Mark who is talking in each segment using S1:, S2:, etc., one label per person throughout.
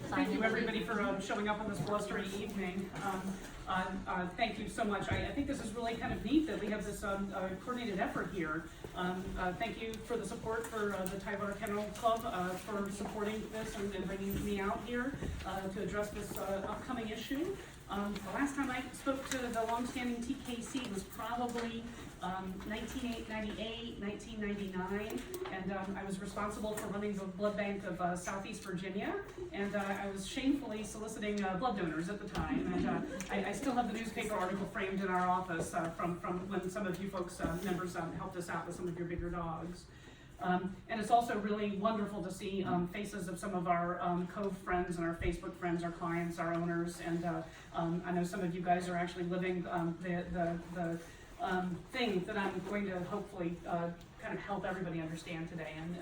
S1: Thank you, everybody, for showing up on this blustery evening. Thank you so much. I think this is really kind of neat that we have this coordinated effort here. Thank you for the support for the Tyvar Kennel Club for supporting this and bringing me out here to address this upcoming issue. The last time I spoke to the longstanding TKC was probably 1998, 1999, and I was responsible for running the blood bank of Southeast Virginia, and I was shamefully soliciting blood donors at the time, and I still have the newspaper article framed in our office from when some of you folks, members, helped us out with some of your bigger dogs. And it's also really wonderful to see faces of some of our Cove friends and our Facebook friends, our clients, our owners, and I know some of you guys are actually living the thing that I'm going to hopefully kind of help everybody understand today. And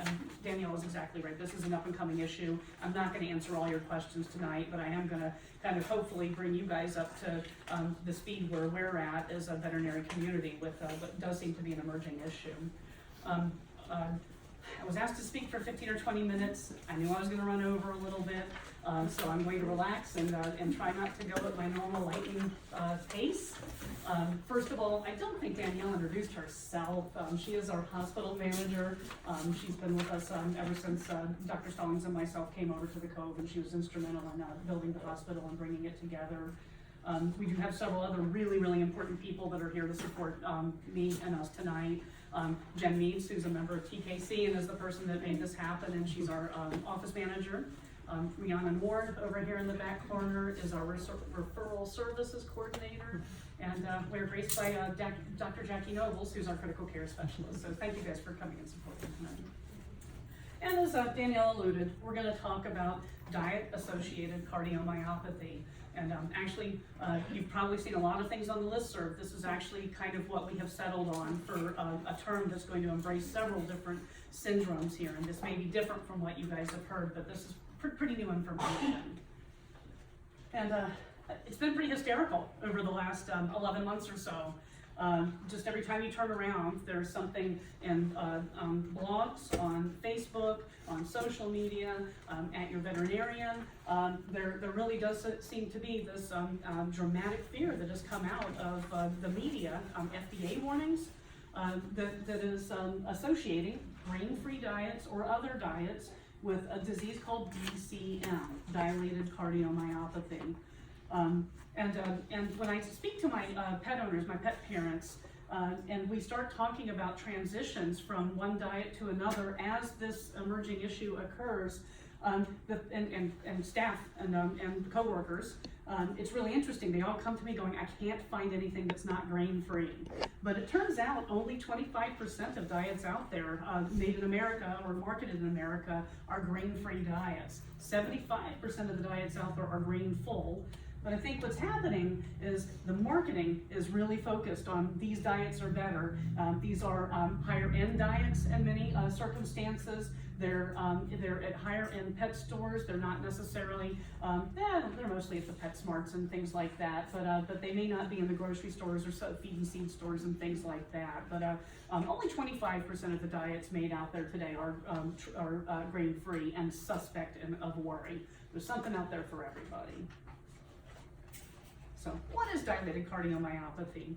S1: Danielle is exactly right. This is an up and coming issue. I'm not going to answer all your questions tonight, but I am going to kind of hopefully bring you guys up to the speed where we're at as a veterinary community with what does seem to be an emerging issue. I was asked to speak for 15 or 20 minutes. I knew I was going to run over a little bit, so I'm going to relax and try not to go at my normal lightning pace. First of all, I don't think Danielle introduced herself. She is our hospital manager. She's been with us ever since Dr. Stallings and myself came over to the Cove, and she was instrumental in building the hospital and bringing it together. We do have several other really, really important people that are here to support me and us tonight. Jen Meads, who's a member of TKC and is the person that made this happen, and she's our office manager. Rihanna Ward over here in the back corner is our referral services coordinator. And we're graced by Dr. Jackie Nobles, who's our critical care specialist. So thank you guys for coming and supporting tonight. And as Danielle alluded, we're going to talk about diet-associated cardiomyopathy. And actually, you've probably seen a lot of things on the listserv. This is actually kind of what we have settled on for a term that's going to embrace several different syndromes here. And this may be different from what you guys have heard, but this is pretty new information. And it's been pretty hysterical over the last 11 months or so. Just every time you turn around, there's something in blogs, on Facebook, on social media, at your veterinarian. There really does seem to be this dramatic fear that has come out of the media, FDA warnings, that is associating grain-free diets or other diets with a disease called DCM, dilated cardiomyopathy. And when I speak to my pet owners, my pet parents, and we start talking about transitions from one diet to another as this emerging issue occurs, and staff and coworkers, it's really interesting. They all come to me going, I can't find anything that's not grain-free. But it turns out only 25% of diets out there made in America or marketed in America are grain-free diets. 75% of the diets out there are grain-full. But I think what's happening is the marketing is really focused on these diets are better. These are higher end diets in many circumstances. They're at higher end pet stores. They're not necessarily, they're mostly at the PetSmarts and things like that, but they may not be in the grocery stores or feed and seed stores and things like that. But only 25% of the diets made out there today are grain-free and suspect and of worry. There's something out there for everybody. So what is dilated cardiomyopathy?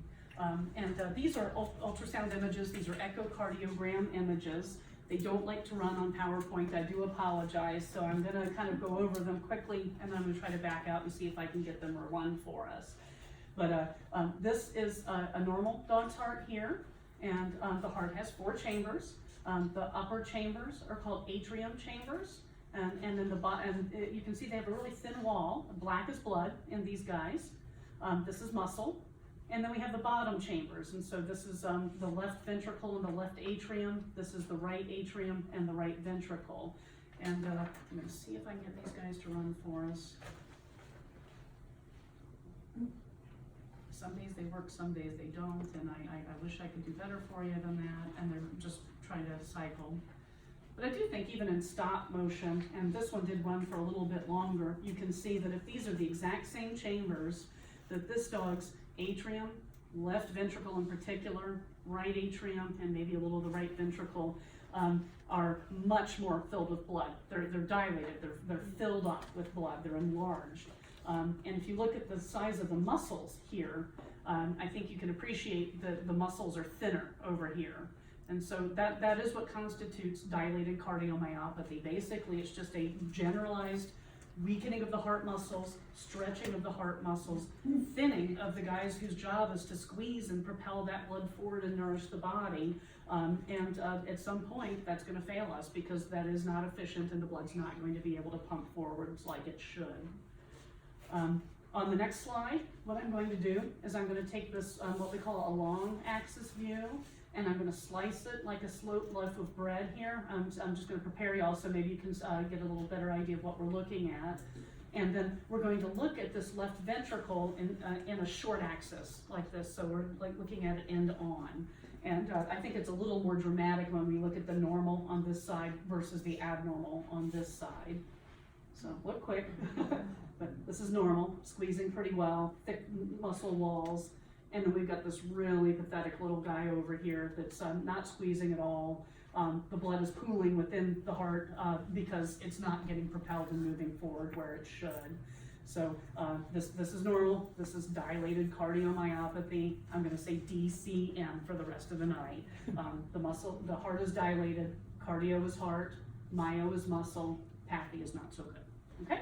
S1: These are ultrasound images. These are echocardiogram images. They don't like to run on PowerPoint. I do apologize. So I'm going to kind of go over them quickly, and then I'm going to try to back out and see if I can get them to run for us. But this is a normal dog's heart here, and the heart has 4 chambers. The upper chambers are called atrium chambers. And then the bottom, you can see they have a really thin wall. Black as blood in these guys. This is muscle, and then we have the bottom chambers, and so this is the left ventricle and the left atrium. This is the right atrium and the right ventricle. And I'm going to see if I can get these guys to run for us. Some days they work, some days they don't, and I wish I could do better for you than that, and they're just trying to cycle. But I do think even in stop motion, and this one did run for a little bit longer, you can see that if these are the exact same chambers, that this dog's atrium, left ventricle in particular, right atrium, and maybe a little of the right ventricle, are much more filled with blood. They're dilated, they're filled up with blood, they're enlarged. And if you look at the size of the muscles here, I think you can appreciate the muscles are thinner over here. And so that is what constitutes dilated cardiomyopathy. Basically, it's just a generalized weakening of the heart muscles, stretching of the heart muscles, thinning of the guys whose job is to squeeze and propel that blood forward and nourish the body. And at some point, that's going to fail us because that is not efficient and the blood's not going to be able to pump forwards like it should. On the next slide, what I'm going to do is I'm going to take this, what we call a long axis view, and I'm going to slice it like a slope loaf of bread here. I'm just going to prepare you all so maybe you can get a little better idea of what we're looking at. And then we're going to look at this left ventricle in a short axis like this. So we're like looking at it end on. And I think it's a little more dramatic when we look at the normal on this side versus the abnormal on this side. So look quick, but this is normal, squeezing pretty well, thick muscle walls. And then we've got this really pathetic little guy over here that's not squeezing at all. The blood is pooling within the heart because it's not getting propelled and moving forward where it should. So this is normal. This is dilated cardiomyopathy. I'm going to say DCM for the rest of the night. The heart is dilated. Cardio is heart. Myo is muscle. Pathy is not so good. Okay.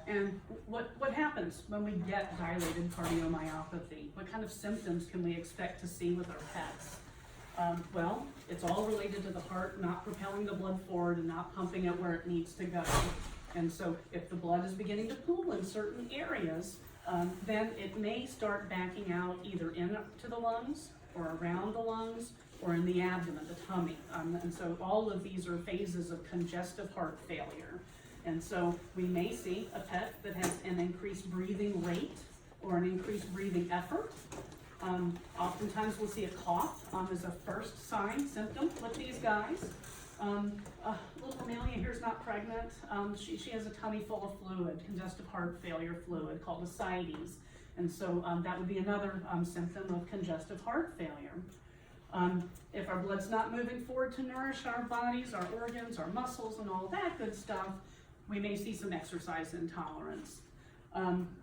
S1: And what happens when we get dilated cardiomyopathy? What kind of symptoms can we expect to see with our pets? Well, it's all related to the heart not propelling the blood forward and not pumping it where it needs to go. And so if the blood is beginning to pool in certain areas, then it may start backing out either into the lungs or around the lungs or in the abdomen, the tummy. And so all of these are phases of congestive heart failure. And so we may see a pet that has an increased breathing rate or an increased breathing effort. Oftentimes we'll see a cough as a first sign, symptom with these guys. Little Amelia here is not pregnant. She has a tummy full of fluid, congestive heart failure fluid called ascites. And so that would be another symptom of congestive heart failure. If our blood's not moving forward to nourish our bodies, our organs, our muscles, and all that good stuff, we may see some exercise intolerance.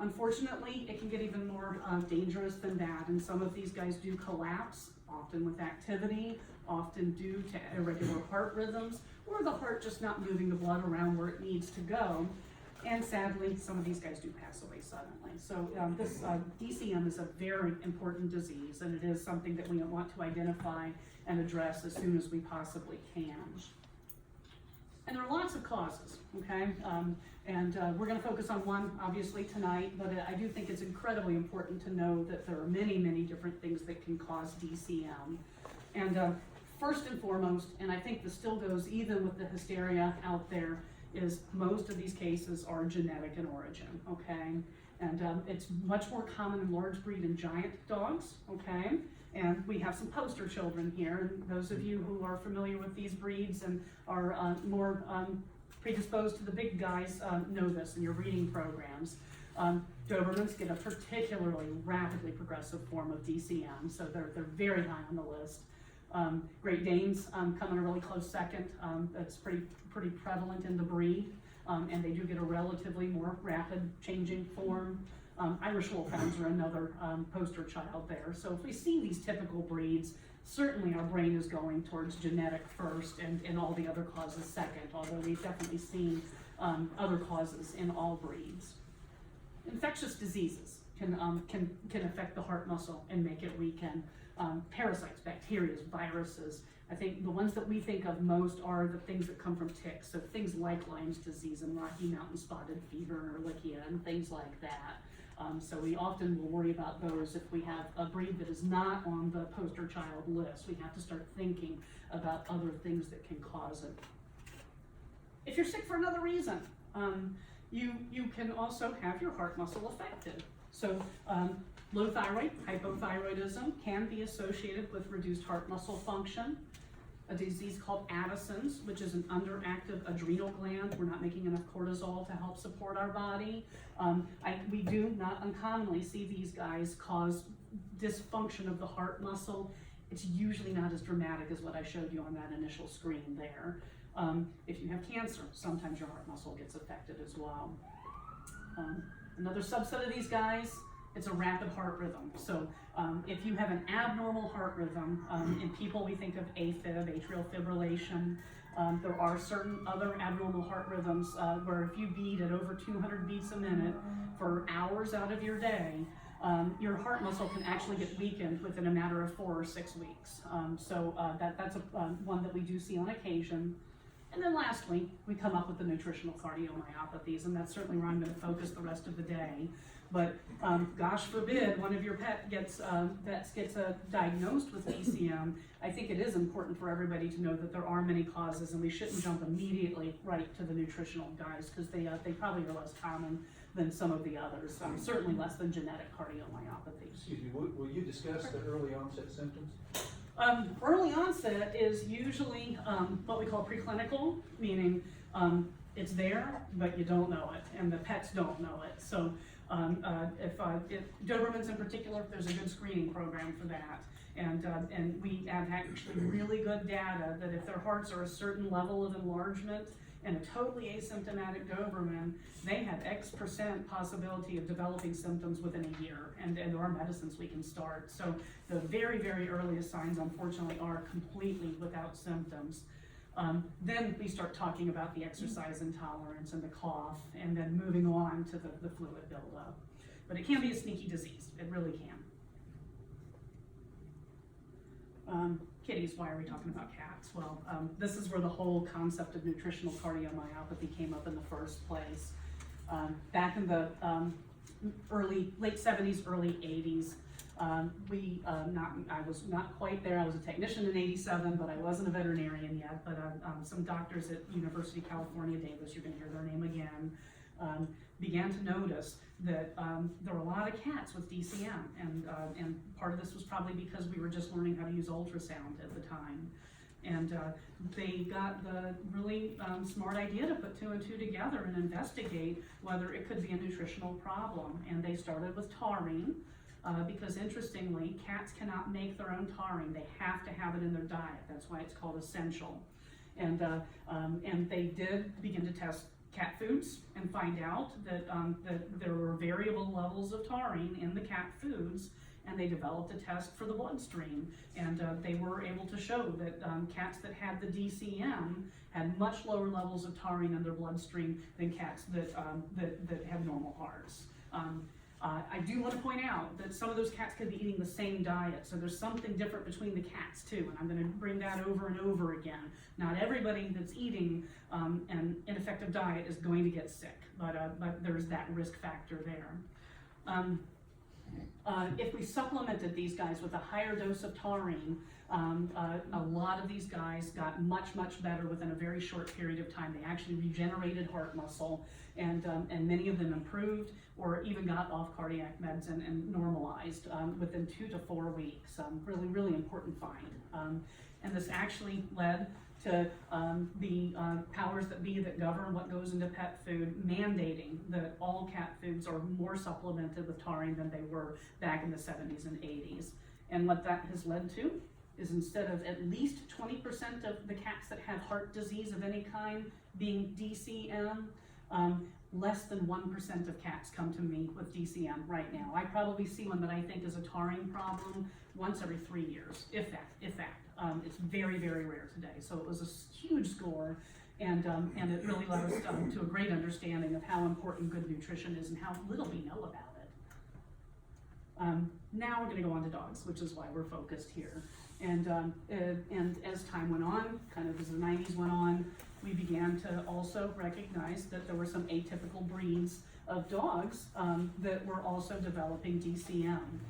S1: Unfortunately, it can get even more dangerous than that, and some of these guys do collapse, often with activity, often due to irregular heart rhythms, or the heart just not moving the blood around where it needs to go. And sadly, some of these guys do pass away suddenly. So this DCM is a very important disease, and it is something that we want to identify and address as soon as we possibly can. And there are lots of causes, okay? We're going to focus on one, obviously, tonight, but I do think it's incredibly important to know that there are many, many different things that can cause DCM. And first and foremost, and I think this still goes even with the hysteria out there, is most of these cases are genetic in origin, okay? And it's much more common in large breed and giant dogs, okay? And we have some poster children here, and those of you who are familiar with these breeds and are more predisposed to the big guys know this in your breeding programs. Dobermans get a particularly rapidly progressive form of DCM, so they're very high on the list. Great Danes come in a really close second. That's pretty prevalent in the breed, and they do get a relatively more rapid changing form. Irish Wolfhounds are another poster child there. So if we see these typical breeds, certainly our brain is going towards genetic first and all the other causes second, although we've definitely seen other causes in all breeds. Infectious diseases can affect the heart muscle and make it weaken. Parasites, bacteria, viruses. I think the ones that we think of most are the things that come from ticks. So things like Lyme's disease and Rocky Mountain spotted fever and Ehrlichia and things like that. So we often will worry about those if we have a breed that is not on the poster child list. We have to start thinking about other things that can cause it. If you're sick for another reason, you can also have your heart muscle affected. So low thyroid, hypothyroidism, can be associated with reduced heart muscle function. A disease called Addison's, which is an underactive adrenal gland. We're not making enough cortisol to help support our body. We do not uncommonly see these guys cause dysfunction of the heart muscle it's usually not as dramatic as what I showed you on that initial screen there. If you have cancer, sometimes your heart muscle gets affected as well. Another subset of these guys, it's a rapid heart rhythm. So if you have an abnormal heart rhythm, in people we think of AFib, atrial fibrillation. There are certain other abnormal heart rhythms where if you beat at over 200 beats a minute for hours out of your day, your heart muscle can actually get weakened within a matter of 4 or 6 weeks. That's one that we do see on occasion. And then lastly, we come up with the nutritional cardiomyopathies, and that's certainly where I'm going to focus the rest of the day. But gosh forbid one of your pets gets diagnosed with DCM. I think it is important for everybody to know that there are many causes, and we shouldn't jump immediately right to the nutritional guys, because they probably are less common than some of the others, certainly less than genetic cardiomyopathy.
S2: Excuse me, will you discuss the early onset symptoms?
S1: Early onset is usually what we call preclinical, meaning it's there, but you don't know it, and the pets don't know it. So if Dobermans in particular, there's a good screening program for that. And we have actually really good data that if their hearts are a certain level of enlargement and a totally asymptomatic Doberman, they have X% possibility of developing symptoms within a year, and there are medicines we can start. So the very, very earliest signs, unfortunately, are completely without symptoms. Then we start talking about the exercise intolerance and the cough, and then moving on to the fluid buildup. But it can be a sneaky disease, it really can. Kitties, why are we talking about cats? Well, this is where the whole concept of nutritional cardiomyopathy came up in the first place. Back in the late 70s, early 80s, I was not quite there. I was a technician in '87, but I wasn't a veterinarian yet. But some doctors at University of California, Davis, you're going to hear their name again, began to notice that there were a lot of cats with DCM, and part of this was probably because we were just learning how to use ultrasound at the time. And they got the really smart idea to put 2 and 2 together and investigate whether it could be a nutritional problem. And they started with taurine, because interestingly, cats cannot make their own taurine. They have to have it in their diet. That's why it's called essential. And they did begin to test cat foods and find out that there were variable levels of taurine in the cat foods, and they developed a test for the bloodstream, and they were able to show that cats that had the DCM had much lower levels of taurine in their bloodstream than cats that had normal hearts. I do want to point out that some of those cats could be eating the same diet, so there's something different between the cats too, and I'm going to bring that over and over again. Not everybody that's eating an ineffective diet is going to get sick, but there's that risk factor there. If we supplemented these guys with a higher dose of taurine, a lot of these guys got much, much better within a very short period of time. They actually regenerated heart muscle, and many of them improved or even got off cardiac meds and normalized within 2 to 4 weeks. Really, really important find. And this actually led to the powers that be that govern what goes into pet food mandating that all cat foods are more supplemented with taurine than they were back in the 70s and 80s. And what that has led to is instead of at least 20% of the cats that have heart disease of any kind being DCM, less than 1% of cats come to me with DCM right now. I probably see one that I think is a taurine problem once every 3 years, if that. It's very, very rare today. So it was a huge score, and it really led us to a great understanding of how important good nutrition is and how little we know about it. Now we're going to go on to dogs, which is why we're focused here. And as time went on, kind of as the 90s went on, we began to also recognize that there were some atypical breeds of dogs that were also developing DCM.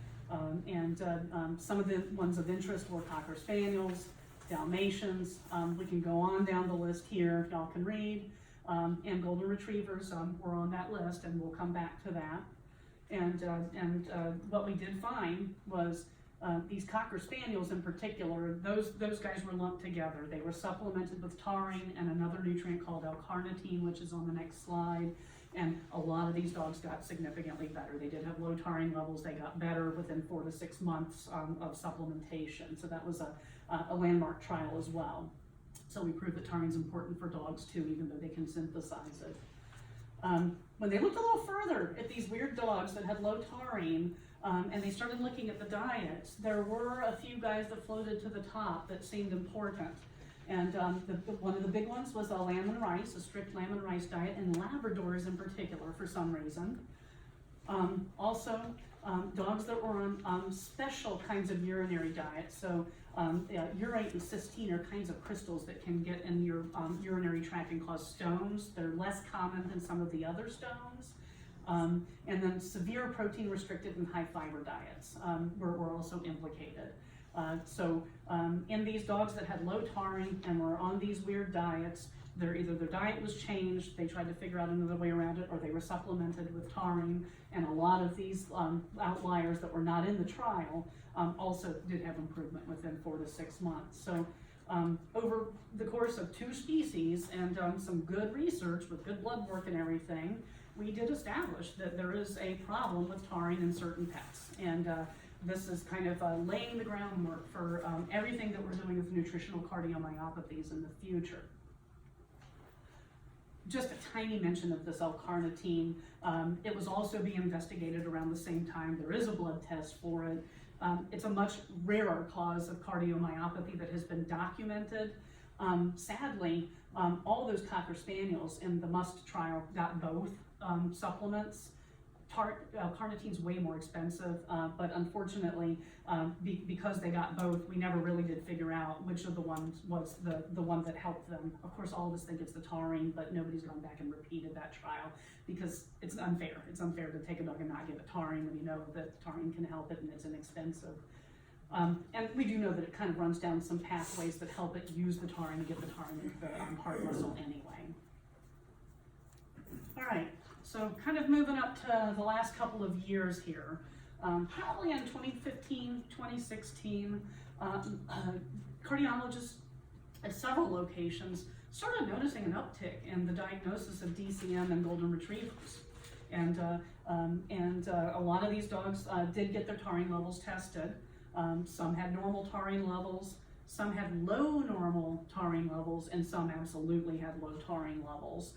S1: Some of the ones of interest were Cocker Spaniels, Dalmatians, we can go on down the list here, y'all can read, and Golden Retrievers were on that list, and we'll come back to that. And what we did find was These Cocker Spaniels in particular, those guys were lumped together. They were supplemented with taurine and another nutrient called L-carnitine, which is on the next slide. And a lot of these dogs got significantly better. They did have low taurine levels. They got better within 4 to 6 months of supplementation. So that was a landmark trial as well. So we proved that taurine is important for dogs too, even though they can synthesize it. When they looked a little further at these weird dogs that had low taurine, and they started looking at the diets, there were a few guys that floated to the top that seemed important. And one of the big ones was a lamb and rice, a strict lamb and rice diet, and Labradors in particular for some reason. Also, dogs that were on special kinds of urinary diets. So urate and cysteine are kinds of crystals that can get in your urinary tract and cause stones. They're less common than some of the other stones. And then severe protein restricted and high fiber diets were also implicated. So in these dogs that had low taurine and were on these weird diets, either their diet was changed, they tried to figure out another way around it, or they were supplemented with taurine. And a lot of these outliers that were not in the trial also did have improvement within 4 to 6 months. So over the course of 2 species and some good research with good blood work and everything, we did establish that there is a problem with taurine in certain pets. And this is kind of laying the groundwork for everything that we're doing with nutritional cardiomyopathies in the future. Just a tiny mention of this L-carnitine. It was also being investigated around the same time. There is a blood test for it. It's a much rarer cause of cardiomyopathy that has been documented. Sadly, all those Cocker Spaniels in the MUST trial got both supplements. Carnitine's way more expensive, but unfortunately, because they got both, we never really did figure out which of the ones was the one that helped them. Of course, all of us think it's the taurine, but nobody's gone back and repeated that trial because it's unfair. It's unfair to take a dog and not give it taurine when you know that taurine can help it and it's inexpensive. And we do know that it kind of runs down some pathways that help it use the taurine to get the taurine into the heart muscle anyway. All right. So kind of moving up to the last couple of years here, probably in 2015, 2016, cardiologists at several locations started noticing an uptick in the diagnosis of DCM and golden retrievers. And a lot of these dogs did get their taurine levels tested. Some had normal taurine levels, some had low normal taurine levels, and some absolutely had low taurine levels.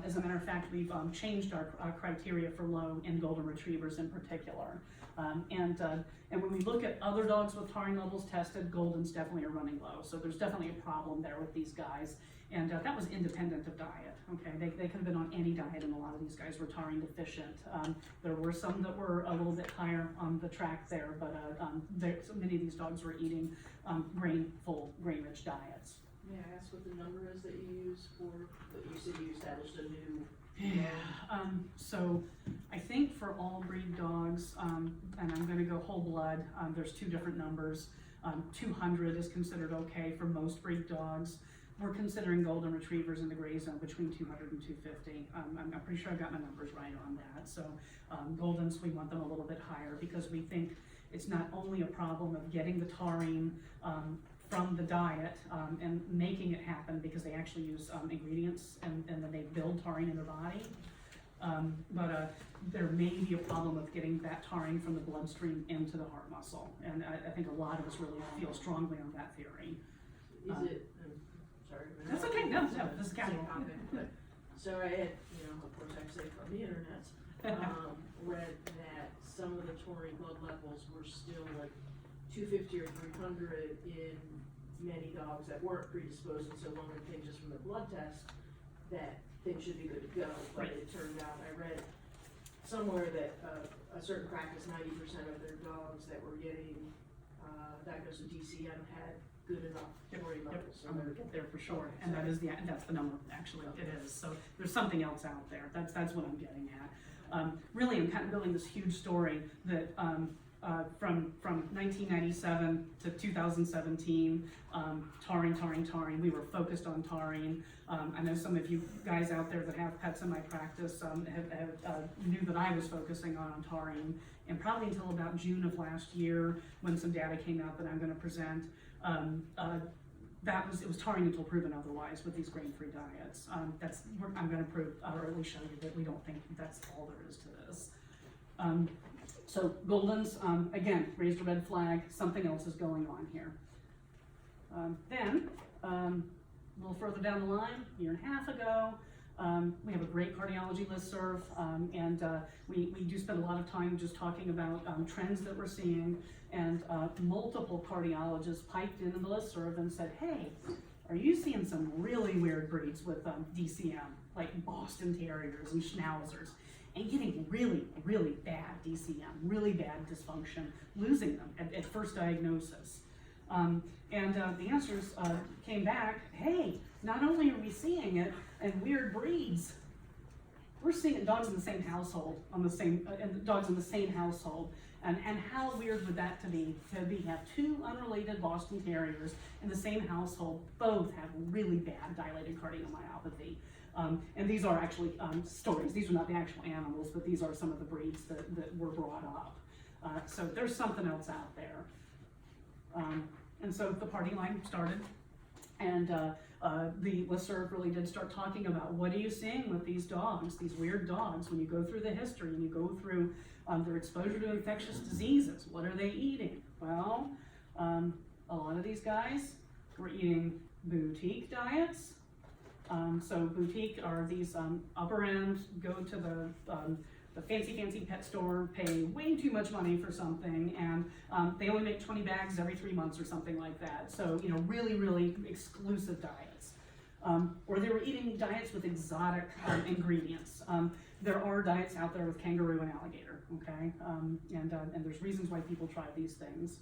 S1: As a matter of fact, we've changed our criteria for low in golden retrievers in particular. And when we look at other dogs with taurine levels tested, Goldens definitely are running low. So there's definitely a problem there with these guys. And that was independent of diet. Okay, they could have been on any diet, and a lot of these guys were taurine deficient. There were some that were a little bit higher on the track there, but so many of these dogs were eating grain-rich diets.
S3: May I ask what the number is that you use for, that you said you established a new?
S1: Yeah, so I think for all breed dogs, and I'm gonna go whole blood, there's 2 different numbers. 200 is considered okay for most breed dogs. We're considering golden retrievers in the gray zone between 200 and 250. I'm pretty sure I got my numbers right on that. So Goldens, we want them a little bit higher because we think it's not only a problem of getting the taurine from the diet and making it happen because they actually use ingredients and then they build taurine in their body. But there may be a problem with getting that taurine from the bloodstream into the heart muscle. And I think a lot of us really feel strongly on that theory.
S3: Is it, sorry.
S1: That's okay, no, this is casual.
S3: So I had, of course I say from the internet, read that some of the taurine blood levels were still like 250 or 300 in many dogs that weren't predisposed, and so one would think just from the blood test that things should be good to go. But
S1: Right.
S3: it turned out, I read somewhere that a certain practice, 90% of their dogs that were getting diagnosed with DCM had good enough taurine levels. So
S1: I'm gonna get there for sure, and that's the number, actually, it is. So there's something else out there, that's what I'm getting at. Really, I'm kind of building this huge story that from 1997 to 2017, taurine. We were focused on taurine. I know some of you guys out there that have pets in my practice knew that I was focusing on taurine, and probably until about June of last year, when some data came out that I'm going to present, it was taurine until proven otherwise with these grain-free diets. I'm going to prove, or at least show you that we don't think that's all there is to this. So Golden's, again, raised a red flag, something else is going on here. Then, a little further down the line, a year and a half ago, we have a great cardiology listserv, and we do spend a lot of time just talking about trends that we're seeing, and multiple cardiologists piped into the listserv and said, hey, are you seeing some really weird breeds with DCM, like Boston Terriers and Schnauzers, and getting really, really bad DCM, really bad dysfunction, losing them at first diagnosis? And the answers came back, hey, not only are we seeing it in weird breeds, we're seeing it in dogs in the same household, dogs in the same household. And how weird would that to have two unrelated Boston Terriers in the same household, both have really bad dilated cardiomyopathy. And these are actually stories. These are not the actual animals, but these are some of the breeds that were brought up. So there's something else out there. And so the party line started, and the listserv really did start talking about, what are you seeing with these dogs, these weird dogs, when you go through the history and you go through their exposure to infectious diseases. What are they eating? Well, a lot of these guys were eating boutique diets. So boutique are these upper end, go to the fancy pet store, pay way too much money for something, and they only make 20 bags every 3 months or something like that. So, really, really exclusive diets. Or they were eating diets with exotic ingredients. There are diets out there with kangaroo and alligator, okay? And there's reasons why people try these things.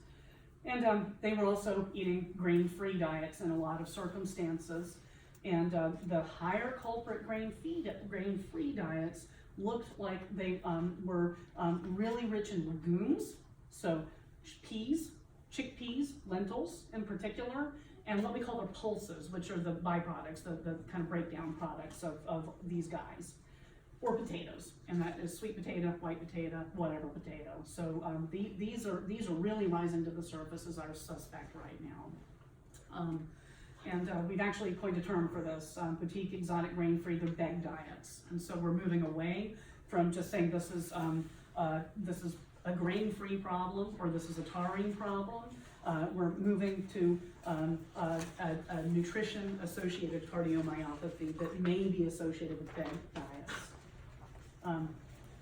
S1: And they were also eating grain-free diets in a lot of circumstances. And the higher culprit grain-free diets looked like they were really rich in legumes, so peas, chickpeas, lentils in particular, and what we call the pulses, which are the byproducts, the kind of breakdown products of these guys, or potatoes, and that is sweet potato, white potato, whatever potato. So these are really rising to the surface as our suspect right now. And we've actually coined a term for this, boutique, exotic, grain-free, they're beg diets. And so we're moving away from just saying this is a grain-free problem or this is a taurine problem. We're moving to a nutrition-associated cardiomyopathy that may be associated with beg diets.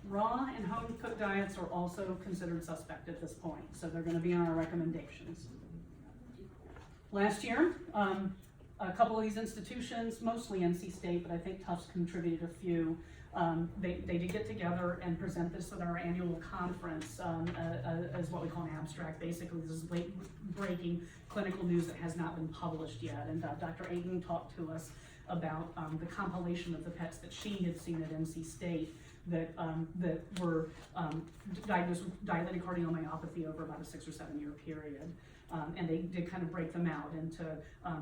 S1: Raw and home-cooked diets are also considered suspect at this point, so they're going to be in our recommendations. Last year, a couple of these institutions, mostly NC State, but I think Tufts contributed a few, they did get together and present this at our annual conference as what we call an abstract. Basically, this is late-breaking clinical news that has not been published yet. And Dr. Aiken talked to us about the compilation of the pets that she had seen at NC State that were diagnosed with dilated cardiomyopathy over about a 6 or 7 year period. And they did kind of break them out into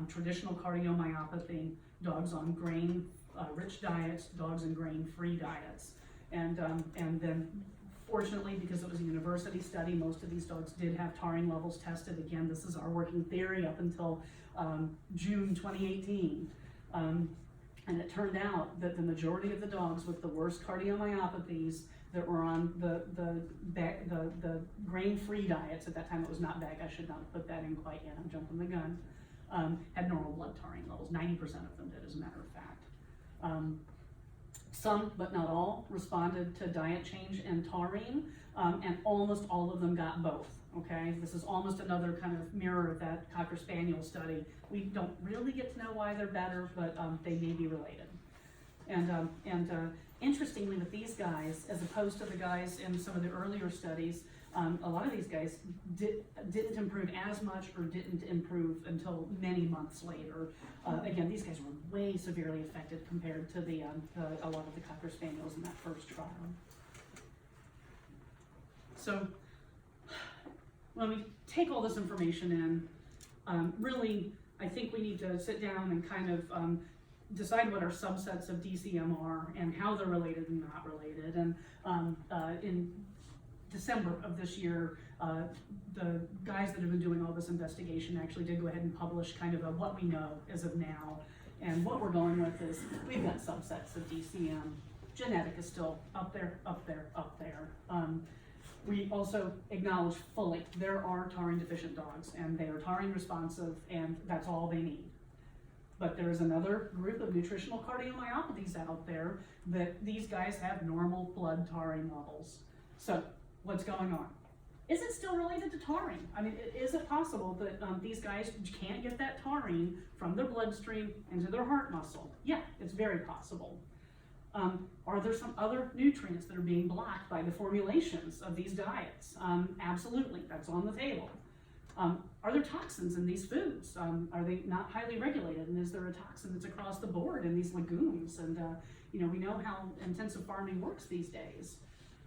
S1: traditional cardiomyopathy, dogs on grain-rich diets, dogs on grain-free diets. And then, fortunately, because it was a university study, most of these dogs did have taurine levels tested. Again, this is our working theory up until June 2018. And it turned out that the majority of the dogs with the worst cardiomyopathies that were on the grain-free diets, at that time it was not bag, I should not put that in quite yet, I'm jumping the gun, had normal blood taurine levels. 90% of them did, as a matter of fact. Some, but not all, responded to diet change and taurine, and almost all of them got both. Okay, this is almost another kind of mirror of that Cocker Spaniel study. We don't really get to know why they're better, but they may be related. And interestingly, with these guys, as opposed to the guys in some of the earlier studies, a lot of these guys didn't improve as much or didn't improve until many months later. Again, these guys were way severely affected compared to a lot of the Cocker Spaniels in that first trial. So when we take all this information in, really, I think we need to sit down and kind of decide what our subsets of DCM are and how they're related and not related. And in December of this year, the guys that have been doing all this investigation actually did go ahead and publish kind of a what we know as of now. And what we're going with is we've got subsets of DCM. Genetic is still up there, up there, up there. We also acknowledge fully there are taurine deficient dogs and they are taurine responsive and that's all they need. But there is another group of nutritional cardiomyopathies out there that these guys have normal blood taurine levels. So what's going on? Is it still related to taurine? I mean, is it possible that these guys can't get that taurine from their bloodstream into their heart muscle? Yeah, it's very possible. Are there some other nutrients that are being blocked by the formulations of these diets? Absolutely, that's on the table. Are there toxins in these foods? Are they not highly regulated? And is there a toxin that's across the board in these legumes? And you know, we know how intensive farming works these days.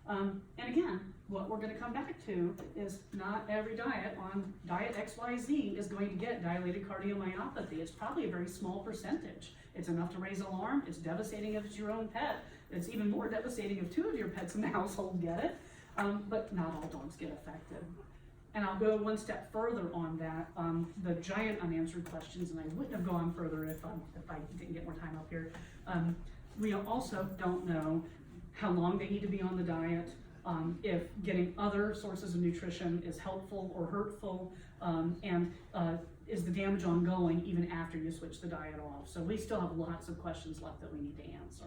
S1: And again, what we're going to come back to is not every diet on diet XYZ is going to get dilated cardiomyopathy. It's probably a very small percentage. It's enough to raise alarm. It's devastating if it's your own pet. It's even more devastating if 2 of your pets in the household get it. But not all dogs get affected. And I'll go one step further on that. The giant unanswered questions, and I wouldn't have gone further if I didn't get more time up here. We also don't know how long they need to be on the diet, if getting other sources of nutrition is helpful or hurtful, and is the damage ongoing even after you switch the diet off. So we still have lots of questions left that we need to answer.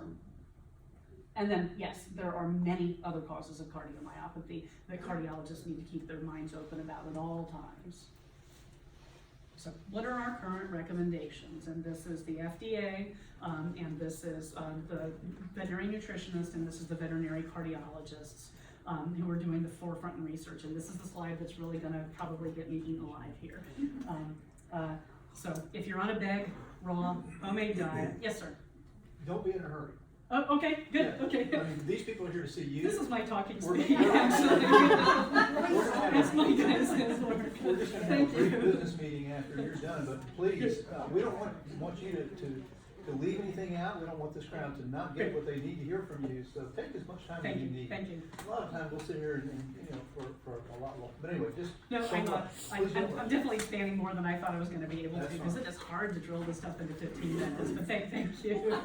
S1: And then, yes, there are many other causes of cardiomyopathy that cardiologists need to keep their minds open about at all times. So what are our current recommendations? And this is the FDA, and this is the veterinary nutritionist, and this is the veterinary cardiologists who are doing the forefront in research. And this is the slide that's really gonna probably get me eaten alive here. So if you're on a bag, raw, homemade diet, yes, sir.
S2: Don't be in a hurry.
S1: Oh, okay, good,
S2: Yeah.
S1: okay.
S2: I mean, these people are here to see you.
S1: This is my talking
S2: We're
S1: speed,
S2: gonna-
S1: actually. That's my
S2: We're
S1: guys' work.
S2: We're just gonna have a
S1: Thank
S2: brief
S1: you.
S2: business meeting after you're done, but please, we don't want you to leave anything out. We don't want this crowd to not get what they need to hear from you, so take as much time as
S1: Thank
S2: you
S1: you,
S2: need.
S1: thank you.
S2: A lot of times we'll sit here and you know, for a lot longer, but anyway, just.
S1: No,
S2: don't
S1: I'm
S2: rush. Please don't rush.
S1: definitely spanning more than I thought I was gonna be able to,
S2: That's
S1: because
S2: fine.
S1: it is hard to drill this stuff into 15 minutes, but thank you.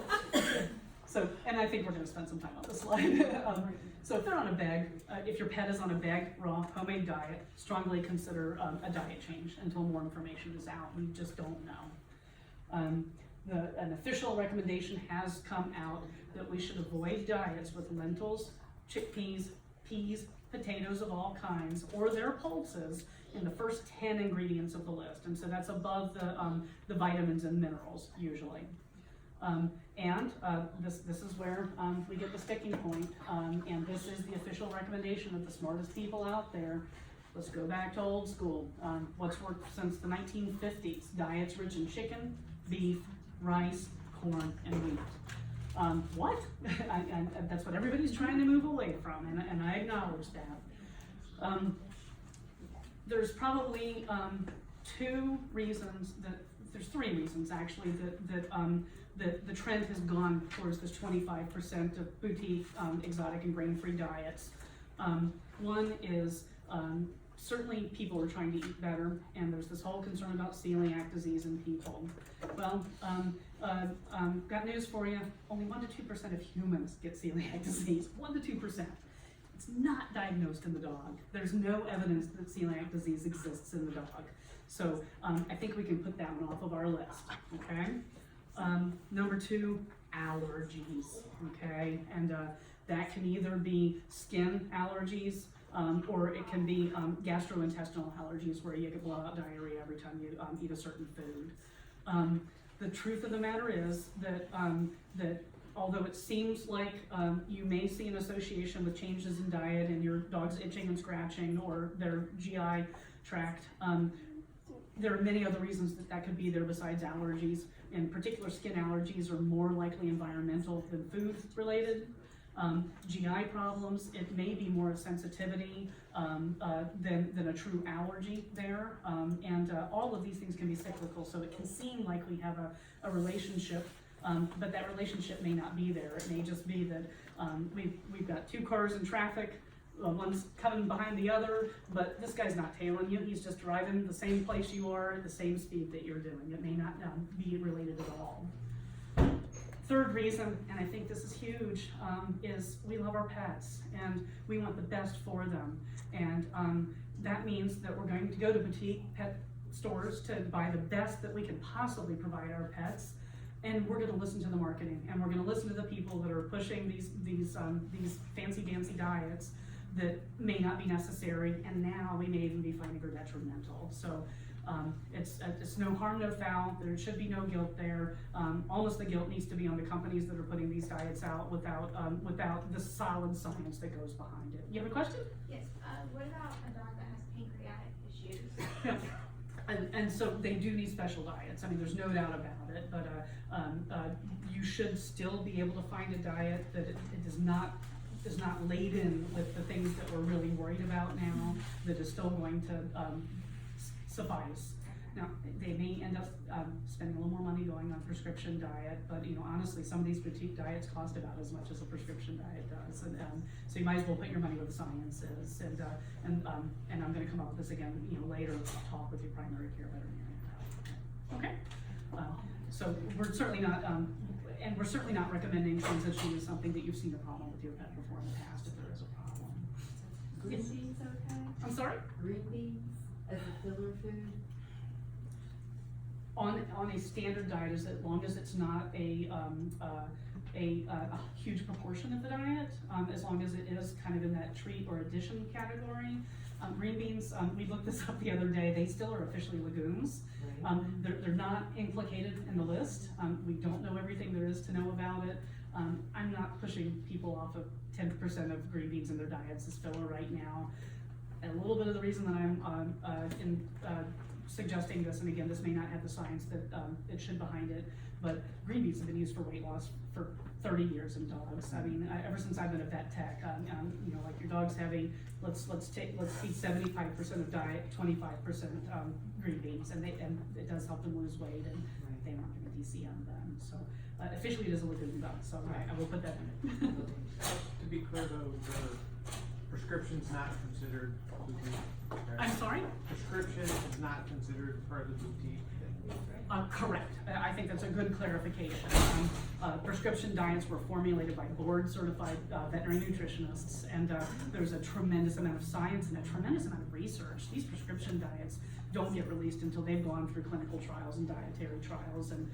S1: So, and I think we're gonna spend some time on this slide. So if they're on a bag, if your pet is on a bag, raw, homemade diet, strongly consider a diet change until more information is out. We just don't know. An official recommendation has come out that we should avoid diets with lentils, chickpeas, peas, potatoes of all kinds, or their pulses in the first 10 ingredients of the list. And so that's above the vitamins and minerals usually. This is where we get the sticking point, and this is the official recommendation of the smartest people out there. Let's go back to old school. What's worked since the 1950s? Diets rich in chicken, beef, rice, corn, and wheat. What? That's what everybody's trying to move away from, and I acknowledge that. There's probably there's 3 reasons actually that the trend has gone towards this 25% of boutique, exotic, and grain-free diets. One is certainly people are trying to eat better, and there's this whole concern about celiac disease in people. Well, got news for you, only 1 to 2% of humans get celiac disease, 1 to 2%. It's not diagnosed in the dog. There's no evidence that celiac disease exists in the dog. So I think we can put that one off of our list, okay? Number 2, allergies, okay? And that can either be skin allergies, or it can be gastrointestinal allergies where you get blowout diarrhea every time you eat a certain food. The truth of the matter is that, that although it seems like you may see an association with changes in diet and your dog's itching and scratching or their GI tract, there are many other reasons that could be there besides allergies. In particular, skin allergies are more likely environmental than food related. GI problems, it may be more a sensitivity than a true allergy there. All of these things can be cyclical, so it can seem like we have a relationship, but that relationship may not be there. It may just be that we've got two cars in traffic, one's coming behind the other, but this guy's not tailing you, he's just driving the same place you are at the same speed that you're doing. It may not be related at all. Third reason, and I think this is huge, is we love our pets and we want the best for them. And that means that we're going to go to boutique pet stores to buy the best that we can possibly provide our pets. And we're going to listen to the marketing, and we're going to listen to the people that are pushing these fancy dancy diets that may not be necessary, and now we may even be finding her detrimental. So it's no harm, no foul. There should be no guilt there. Almost the guilt needs to be on the companies that are putting these diets out without the solid science that goes behind it. You have a question?
S4: Yes. What about a dog that has pancreatic issues?
S1: And so they do need special diets. I mean, there's no doubt about it, but you should still be able to find a diet that it is not laden with the things that we're really worried about now, that is still going to suffice. Now, they may end up spending a little more money going on prescription diet, but honestly, some of these boutique diets cost about as much as a prescription diet does, and so you might as well put your money where the science is. And I'm going to come up with this again, later. Talk with your primary care veterinarian. Okay. So we're certainly not, and we're certainly not recommending transitioning to something that you've seen a problem with your pet before in the past, if there is a problem.
S5: Green beans okay?
S1: I'm sorry?
S5: Green beans as a filler food?
S1: On a standard diet, as long as it's not a huge proportion of the diet, as long as it is kind of in that treat or addition category. Green beans, we looked this up the other day, they still are officially legumes. They're not implicated in the list. We don't know everything there is to know about it. I'm not pushing people off of 10% of green beans in their diets as filler right now. And a little bit of the reason that I'm suggesting this, and again, this may not have the science that it should behind it, but green beans have been used for weight loss for 30 years in dogs. I mean, ever since I've been a vet tech, like your dog's having, let's feed 75% of diet, 25% green beans, and it does help them lose weight, and they aren't going to DCM them. So officially it is a legume dog, so I will put that in it.
S6: To be clear though, the prescription's not considered boutique. Right?
S1: I'm sorry?
S6: Prescription is not considered part of the boutique.
S1: Correct. I think that's a good clarification. Prescription diets were formulated by board-certified veterinary nutritionists, and there's a tremendous amount of science and a tremendous amount of research. These prescription diets don't get released until they've gone through clinical trials and dietary trials, and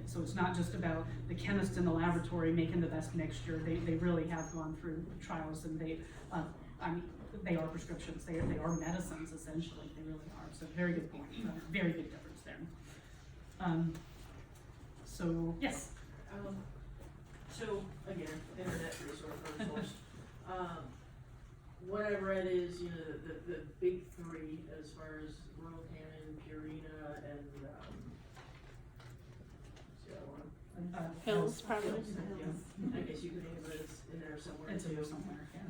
S1: so it's not just about the chemist in the laboratory making the best mixture. They really have gone through trials, and they are prescriptions. They are medicines, essentially. They really are. So very good point. Very big difference there. So yes.
S3: So again, internet resource. What I read is, the big three as far as Royal Canin, Purina, and what's the other one?
S7: Hills, probably.
S3: Yeah. I guess you could think of it as in there somewhere.
S1: It's in there
S3: too.
S1: somewhere, yeah.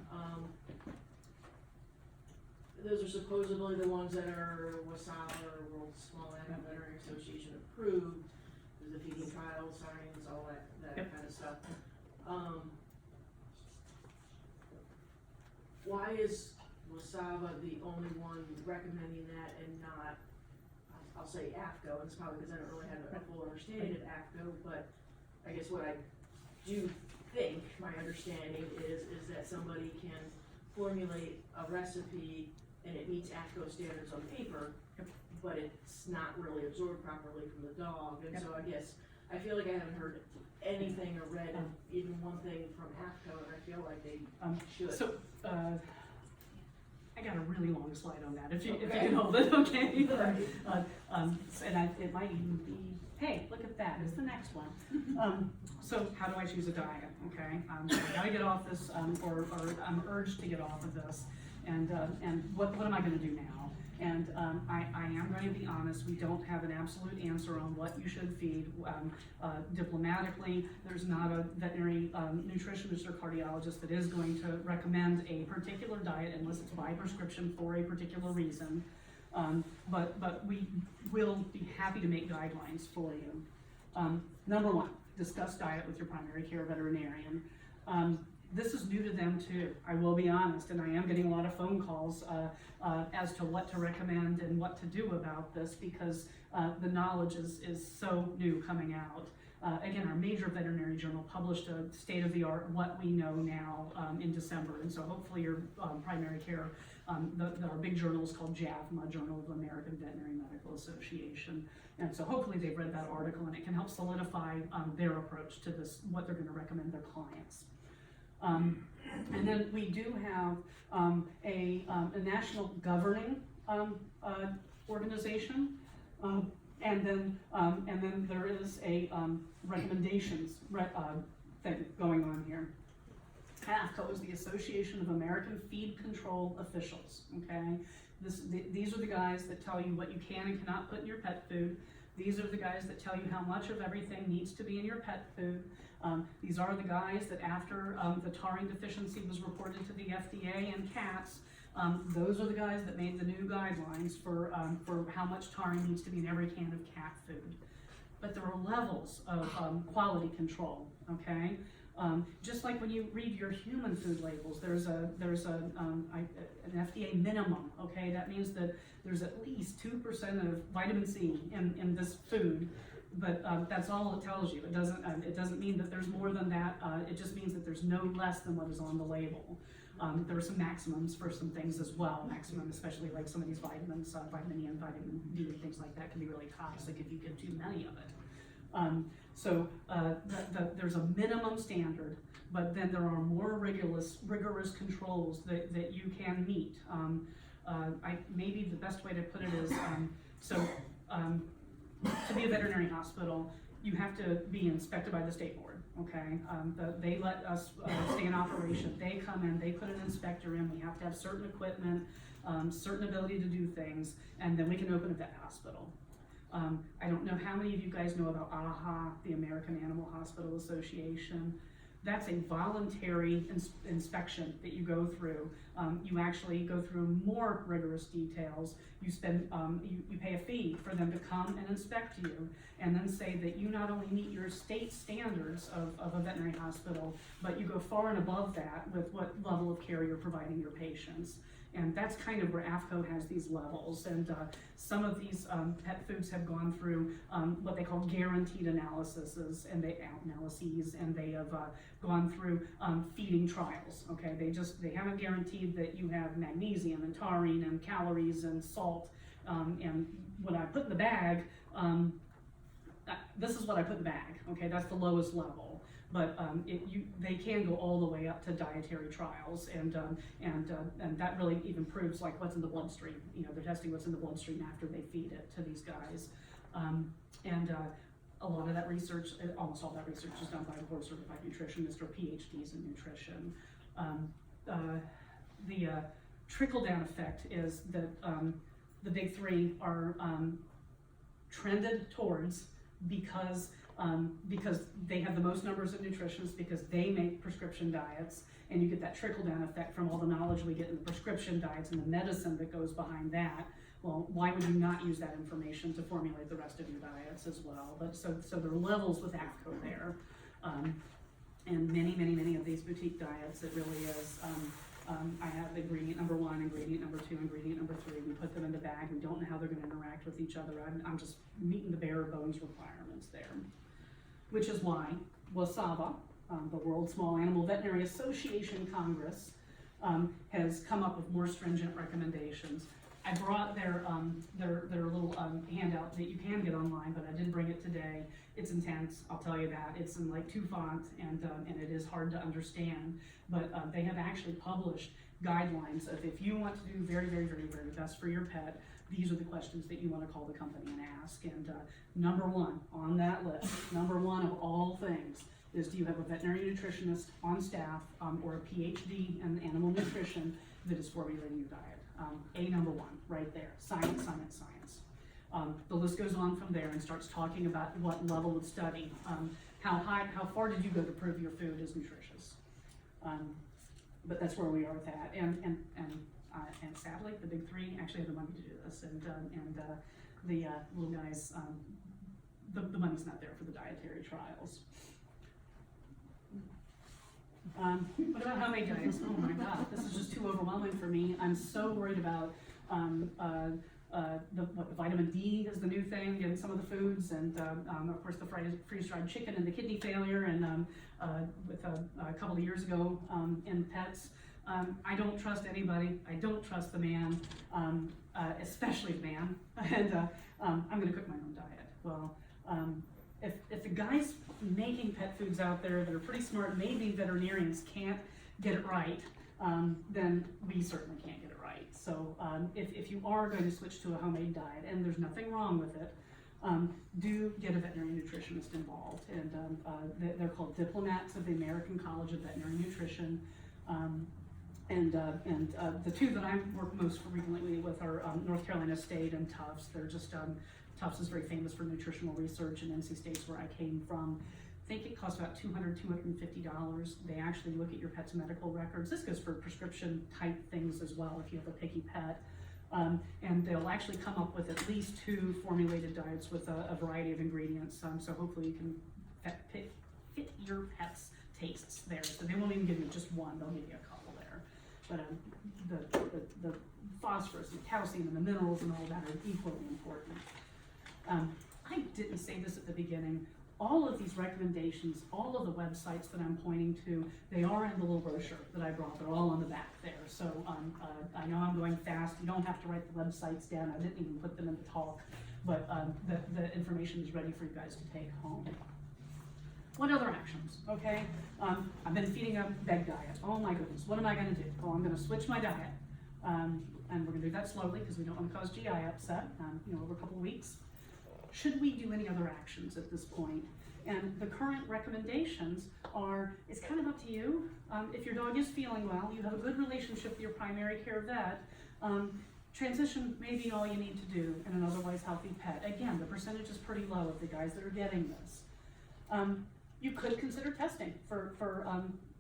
S3: Those are supposedly the ones that are WASALA, or World Small Animal Veterinary Association approved. There's the feeding trial, science, all that
S1: Yep.
S3: kind of stuff. Why is WASALA the only one recommending that and not, I'll say AFCO, and it's probably because I don't really have a full understanding of AFCO, but I guess what I do think, my understanding is that somebody can formulate a recipe and it meets AFCO standards on paper, but it's not really absorbed properly from the dog, and so I guess, I feel like I haven't heard anything or read even one thing from AFCO, and I feel like they should.
S1: So, I got a really long slide on that, if you can hold it, okay? And it might even be, hey, look at that, it's the next one. So how do I choose a diet, okay? I gotta get off this, or I'm urged to get off of this. and what am I gonna do now? And I am going to be honest, we don't have an absolute answer on what you should feed. Diplomatically, there's not a veterinary nutritionist or cardiologist that is going to recommend a particular diet unless it's by prescription for a particular reason. But we will be happy to make guidelines for you. Number one, discuss diet with your primary care veterinarian. This is new to them too, I will be honest, and I am getting a lot of phone calls as to what to recommend and what to do about this because the knowledge is so new coming out. Again, our major veterinary journal published a state-of-the-art what we know now in December, and so hopefully your primary care, our big journal is called JAVMA, Journal of the American Veterinary Medical Association, and so hopefully they've read that article and it can help solidify their approach to this, what they're going to recommend their clients. And then we do have a national governing organization, and then there is a recommendations thing going on here. AFCO is the Association of American Feed Control Officials. Okay, these are the guys that tell you what you can and cannot put in your pet food. These are the guys that tell you how much of everything needs to be in your pet food. These are the guys that after the taurine deficiency was reported to the FDA and cats, those are the guys that made the new guidelines for how much taurine needs to be in every can of cat food. But there are levels of quality control, okay? Just like when you read your human food labels, there's an FDA minimum, okay? That means that there's at least 2% of vitamin C in this food, but that's all it tells you. It doesn't mean that there's more than that. It just means that there's no less than what is on the label. There are some maximums for some things as well. Maximum, especially like some of these vitamins, vitamin E and vitamin D and things like that can be really toxic if you get too many of it. There's a minimum standard, but then there are more rigorous controls that you can meet. Maybe the best way to put it is, to be a veterinary hospital, you have to be inspected by the state board, okay? They let us stay in operation. They come in, they put an inspector in, we have to have certain equipment, certain ability to do things, and then we can open a vet hospital. I don't know how many of you guys know about AHA, the American Animal Hospital Association. That's a voluntary inspection that you go through. You actually go through more rigorous details. You spend, you pay a fee for them to come and inspect you, and then say that you not only meet your state standards of a veterinary hospital, but you go far and above that with what level of care you're providing your patients. And that's kind of where AFCO has these levels. And some of these pet foods have gone through what they call guaranteed analyses, and they have gone through feeding trials. Okay, they haven't guaranteed that you have magnesium and taurine and calories and salt. And what I put in the bag, this is what I put in the bag. Okay, that's the lowest level. But they can go all the way up to dietary trials, and that really even proves like what's in the bloodstream. You know, they're testing what's in the bloodstream after they feed it to these guys, a lot of that research, almost all that research, is done by board-certified nutritionists or PhDs in nutrition. The trickle-down effect is that the big three are trended towards because they have the most numbers of nutritionists, because they make prescription diets, and you get that trickle-down effect from all the knowledge we get in the prescription diets and the medicine that goes behind that. Well, why would you not use that information to formulate the rest of your diets as well? But so there are levels with AFCO there, and many of these boutique diets, it really is. I have ingredient number 1, ingredient number 2, ingredient number 3. We put them in the bag. We don't know how they're going to interact with each other. I'm just meeting the bare bones requirements there, which is why WSAVA, the World Small Animal Veterinary Association Congress, has come up with more stringent recommendations. I brought their little handout that you can get online, but I didn't bring it today. It's intense, I'll tell you that. It's in like 2 font, and it is hard to understand. But they have actually published guidelines of if you want to do very best for your pet, these are the questions that you want to call the company and ask. And number 1 on that list, number 1 of all things, is do you have a veterinary nutritionist on staff or a PhD in animal nutrition that is formulating your diet. A number one, right there, science, science, science. The list goes on from there and starts talking about what level of study, how far did you go to prove your food is nutritious? But that's where we are with that. And sadly, the big three actually have the money to do this, and the little guys, the money's not there for the dietary trials. What about homemade diets? Oh my God, this is just too overwhelming for me. I'm so worried about the vitamin D is the new thing in some of the foods, and of course the freeze-dried chicken and the kidney failure, and with a couple of years ago in pets. I don't trust anybody. I don't trust the man, especially the man, and I'm gonna cook my own diet. Well, if the guys making pet foods out there that are pretty smart, maybe veterinarians, can't get it right, then we certainly can't get it right. So if you are going to switch to a homemade diet, and there's nothing wrong with it, do get a veterinary nutritionist involved. And they're called Diplomats of the American College of Veterinary Nutrition. And the two that I work most frequently with are North Carolina State and Tufts. They're just, Tufts is very famous for nutritional research, and NC State's where I came from. I think it costs about $200, $250. They actually look at your pet's medical records. This goes for prescription type things as well if you have a picky pet. And they'll actually come up with at least 2 formulated diets with a variety of ingredients. So hopefully you can fit your pet's tastes there. So they won't even give you just one, they'll give you a couple there. But the phosphorus and the calcium and the minerals and all that are equally important. I didn't say this at the beginning. All of these recommendations, all of the websites that I'm pointing to, they are in the little brochure that I brought. They're all on the back there. So I know I'm going fast. You don't have to write the websites down. I didn't even put them in the talk, but the information is ready for you guys to take home. What other actions? Okay, I've been feeding a veg diet. Oh my goodness, what am I going to do? Oh, I'm going to switch my diet, and we're going to do that slowly because we don't want to cause GI upset. Over a couple of weeks. Should we do any other actions at this point? And the current recommendations are, it's kind of up to you. If your dog is feeling well, you have a good relationship with your primary care vet, transition may be all you need to do in an otherwise healthy pet. Again, the percentage is pretty low of the guys that are getting this. You could consider testing for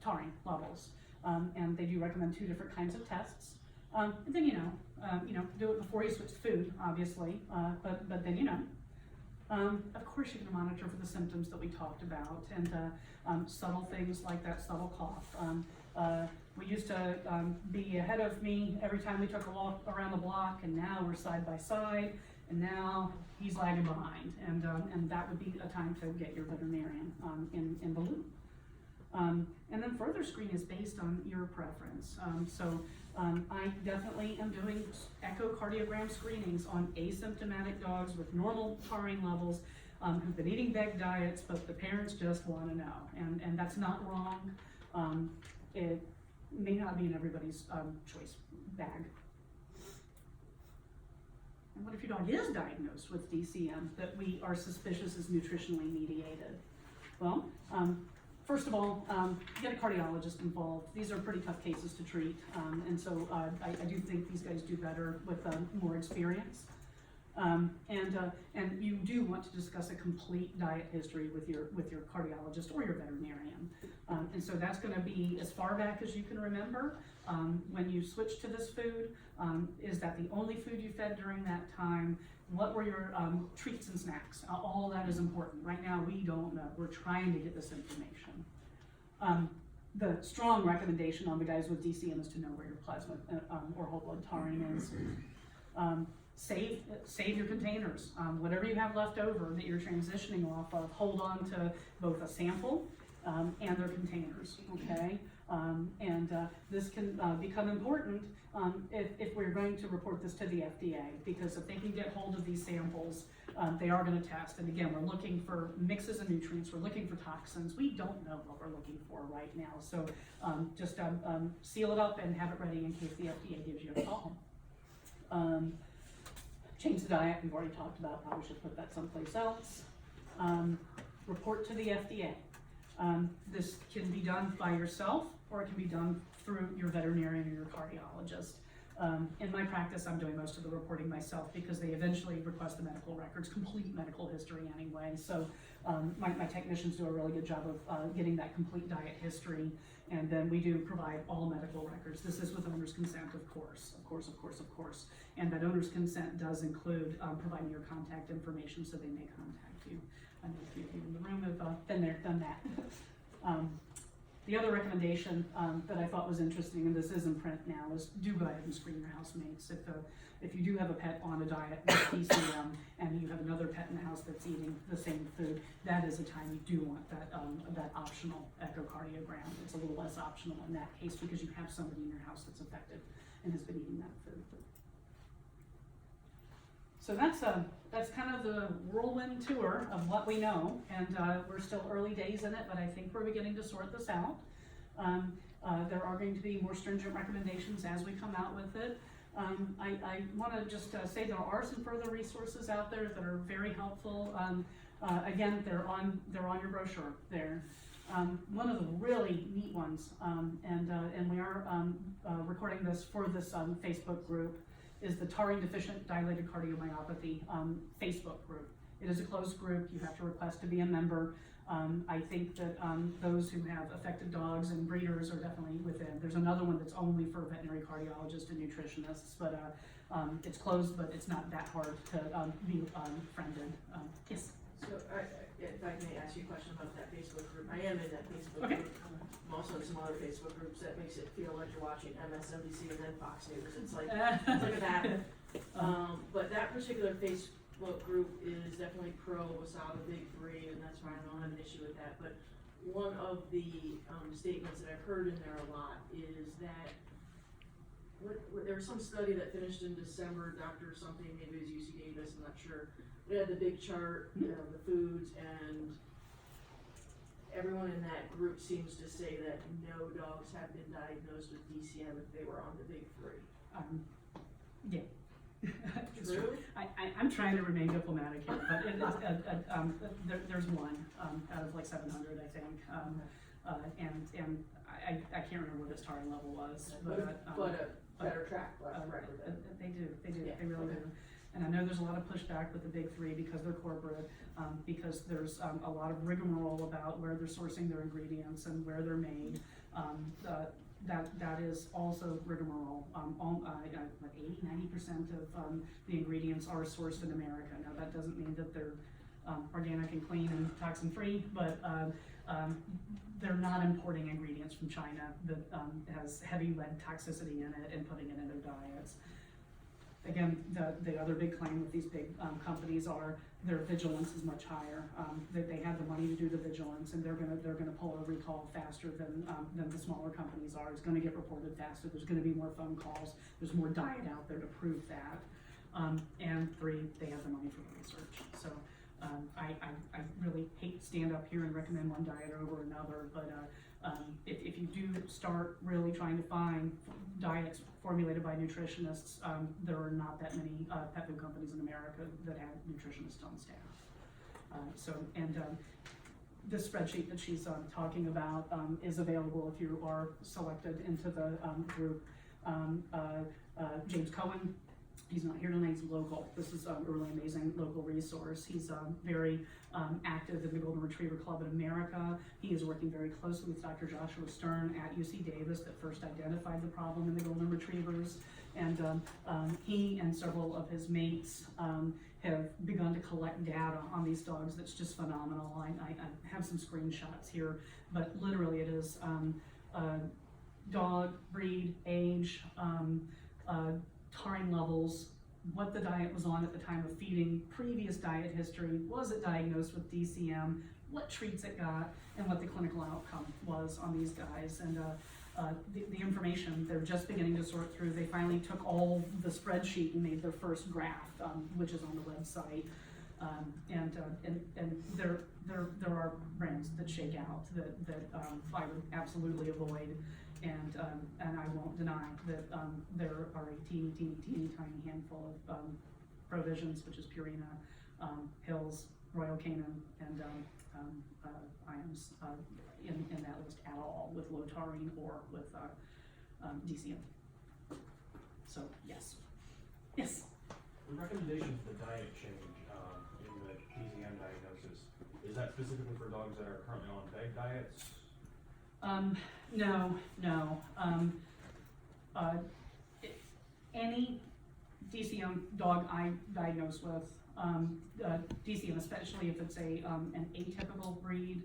S1: taurine levels, and they do recommend 2 different kinds of tests. And then do it before you switch to food, obviously, but then of course you can monitor for the symptoms that we talked about, and subtle things like that subtle cough. We used to be ahead of me every time we took a walk around the block, and now we're side by side, and now he's lagging behind, and that would be a time to get your veterinarian in the loop. And then further screen is based on your preference. I definitely am doing echocardiogram screenings on asymptomatic dogs with normal taurine levels who've been eating veg diets, but the parents just want to know. And that's not wrong. It may not be in everybody's choice bag. And what if your dog is diagnosed with DCM that we are suspicious is nutritionally mediated? Well, first of all, get a cardiologist involved. These are pretty tough cases to treat, and so I do think these guys do better with more experience. And you do want to discuss a complete diet history with your cardiologist or your veterinarian. And so that's going to be as far back as you can remember. When you switch to this food, is that the only food you fed during that time? What were your treats and snacks? All that is important. Right now, we don't know. We're trying to get this information. The strong recommendation on the guys with DCM is to know where your plasma or whole blood taurine is. Save your containers. Whatever you have left over that you're transitioning off of, hold on to both a sample and their containers, okay? This can become important if we're going to report this to the FDA, because if they can get hold of these samples, they are going to test. And again, we're looking for mixes of nutrients, we're looking for toxins. We don't know what we're looking for right now. So just seal it up and have it ready in case the FDA gives you a call. Change the diet, we've already talked about, probably should put that someplace else. Report to the FDA. This can be done by yourself, or it can be done through your veterinarian or your cardiologist. In my practice, I'm doing most of the reporting myself because they eventually request the medical records, complete medical history anyway. So my technicians do a really good job of getting that complete diet history, and then we do provide all medical records. This is with owner's consent, of course. And that owner's consent does include providing your contact information so they may contact you. I know a few of you in the room have been there, done that. The other recommendation that I thought was interesting, and this is in print now, is do go ahead and screen your housemates. If you do have a pet on a diet with PCM and you have another pet in the house that's eating the same food, that is a time you do want that optional echocardiogram. It's a little less optional in that case because you have somebody in your house that's affected and has been eating that food. So that's kind of the whirlwind tour of what we know, and we're still early days in it, but I think we're beginning to sort this out. There are going to be more stringent recommendations as we come out with it. I want to just say there are some further resources out there that are very helpful. Again, they're on your brochure there. One of the really neat ones, and we are recording this for this Facebook group, is the taurine deficient dilated cardiomyopathy Facebook group. It is a closed group. You have to request to be a member. I think that those who have affected dogs and breeders are definitely within. There's another one that's only for veterinary cardiologists and nutritionists, but it's closed, but it's not that hard to be friended. Yes?
S3: So, if I may ask you a question about that Facebook group, I am in that Facebook
S1: Okay.
S3: group. I'm also in some other Facebook groups that makes it feel like you're watching MSNBC and then Fox News. It's like a battle. But that particular Facebook group is definitely pro Wasada Big Three, and that's why I don't have an issue with that. But one of the statements that I've heard in there a lot is that there was some study that finished in December, Dr. something, maybe it was UC Davis, I'm not sure. We had the big chart, the foods, and everyone in that group seems to say that no dogs have been diagnosed with DCM if they were on the big three.
S1: Yeah.
S3: True?
S1: I'm trying to remain diplomatic here, but it is, there's one out of like 700, I think, and I can't remember what his taurine level was, but
S3: a better track record.
S1: They do,
S3: Yeah,
S1: they really
S3: okay.
S1: do. And I know there's a lot of pushback with the big three because they're corporate, because there's a lot of rigmarole about where they're sourcing their ingredients and where they're made. That is also rigmarole. Like 80–90% of the ingredients are sourced in America. Now that doesn't mean that they're organic and clean and toxin free, but they're not importing ingredients from China that has heavy lead toxicity in it and putting it in their diets. Again, the other big claim with these big companies are their vigilance is much higher. That they have the money to do the vigilance, and they're gonna pull a recall faster than the smaller companies are. It's gonna get reported faster. There's gonna be more phone calls. There's more diet out there to prove that. And three, they have the money for the research. So I really hate to stand up here and recommend one diet over another, but if you do start really trying to find diets formulated by nutritionists, there are not that many pet food companies in America that have nutritionists on staff. This spreadsheet that she's talking about is available if you are selected into the group. James Cohen, he's not here tonight, he's local. This is a really amazing local resource. He's very active in the Golden Retriever Club in America. He is working very closely with Dr. Joshua Stern at UC Davis that first identified the problem in the Golden Retrievers. And he and several of his mates have begun to collect data on these dogs that's just phenomenal. I have some screenshots here, but literally it is dog, breed, age, taurine levels, what the diet was on at the time of feeding, previous diet history, was it diagnosed with DCM, what treats it got, and what the clinical outcome was on these guys. And the information, they're just beginning to sort through. They finally took all the spreadsheet and made their first graph, which is on the website. And there are brands that shake out that I would absolutely avoid. And I won't deny that there are a teeny tiny handful of Provisions, which is Purina, Hills, Royal Canin and IAMS in that list at all with low taurine or with DCM. So yes, yes.
S7: The recommendation for the diet change in the DCM diagnosis, is that specifically for dogs that are currently on VEG diets?
S1: No. Any DCM dog I diagnose with, DCM, especially if it's an atypical breed,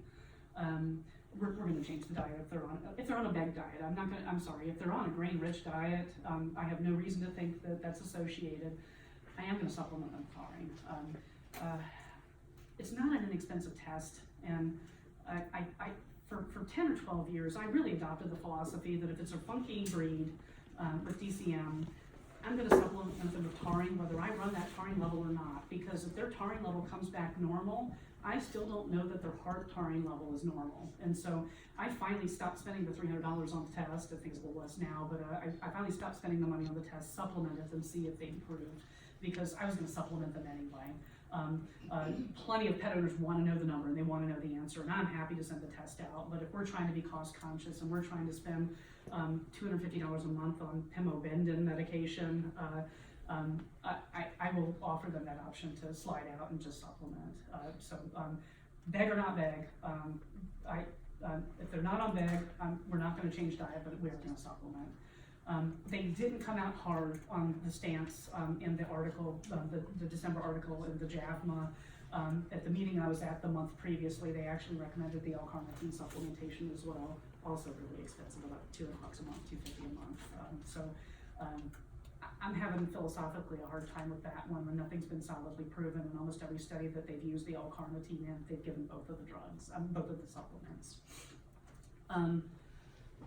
S1: we're gonna change the diet if they're on a VEG diet. If they're on a grain-rich diet, I have no reason to think that that's associated. I am gonna supplement them with taurine. It's not an inexpensive test, and for 10 or 12 years, I really adopted the philosophy that if it's a funky breed with DCM, I'm gonna supplement them with taurine, whether I run that taurine level or not, because if their taurine level comes back normal, I still don't know that their heart taurine level is normal. And so I finally stopped spending the $300 on the test. I think it's a little less now, but I finally stopped spending the money on the test, supplemented them, see if they improved, because I was gonna supplement them anyway. Plenty of pet owners want to know the number and they want to know the answer, and I'm happy to send the test out. But if we're trying to be cost conscious and we're trying to spend $250 a month on pimobendan medication, I will offer them that option to slide out and just supplement. VEG or not VEG, if they're not on VEG, we're not going to change diet, but we're going to supplement. They didn't come out hard on the stance in the article, the December article in the JAVMA. At the meeting I was at the month previously, they actually recommended the L-carnitine supplementation as well. Also really expensive, about $200 a month, $250 a month. I'm having philosophically a hard time with that one when nothing's been solidly proven. In almost every study that they've used the L-carnitine in, they've given both of the drugs, both of the supplements.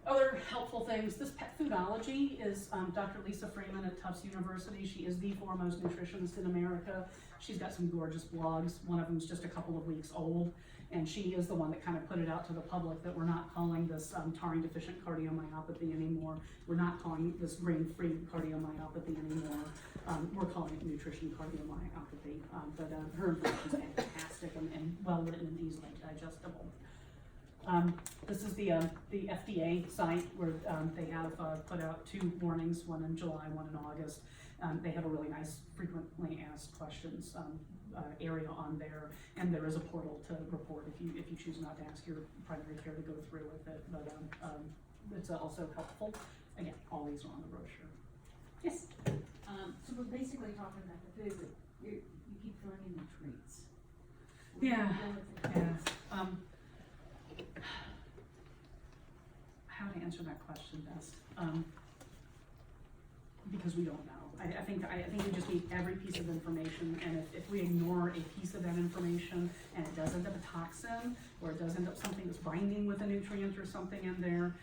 S1: Other helpful things, this pet foodology is Dr. Lisa Freeman at Tufts University. She is the foremost nutritionist in America. She's got some gorgeous blogs. One of them is just a couple of weeks old, and she is the one that kind of put it out to the public that we're not calling this taurine deficient cardiomyopathy anymore. We're not calling this grain-free cardiomyopathy anymore. We're calling it nutrition cardiomyopathy. But her information is fantastic and well written and easily digestible. This is the FDA site where they have put out 2 warnings, one in July, one in August. They have a really nice frequently asked questions area on there, and there is a portal to report if you choose not to ask your primary care to go through with it. But it's also helpful. Again, all these are on the brochure. Yes?
S5: So we're basically talking about the food, but you keep throwing in the treats.
S1: Yeah.
S5: Yeah.
S1: How to answer that question best? Because we don't know. I think we just need every piece of information, and if we ignore a piece of that information and it does end up a toxin, or it does end up something that's binding with a nutrient or something in there,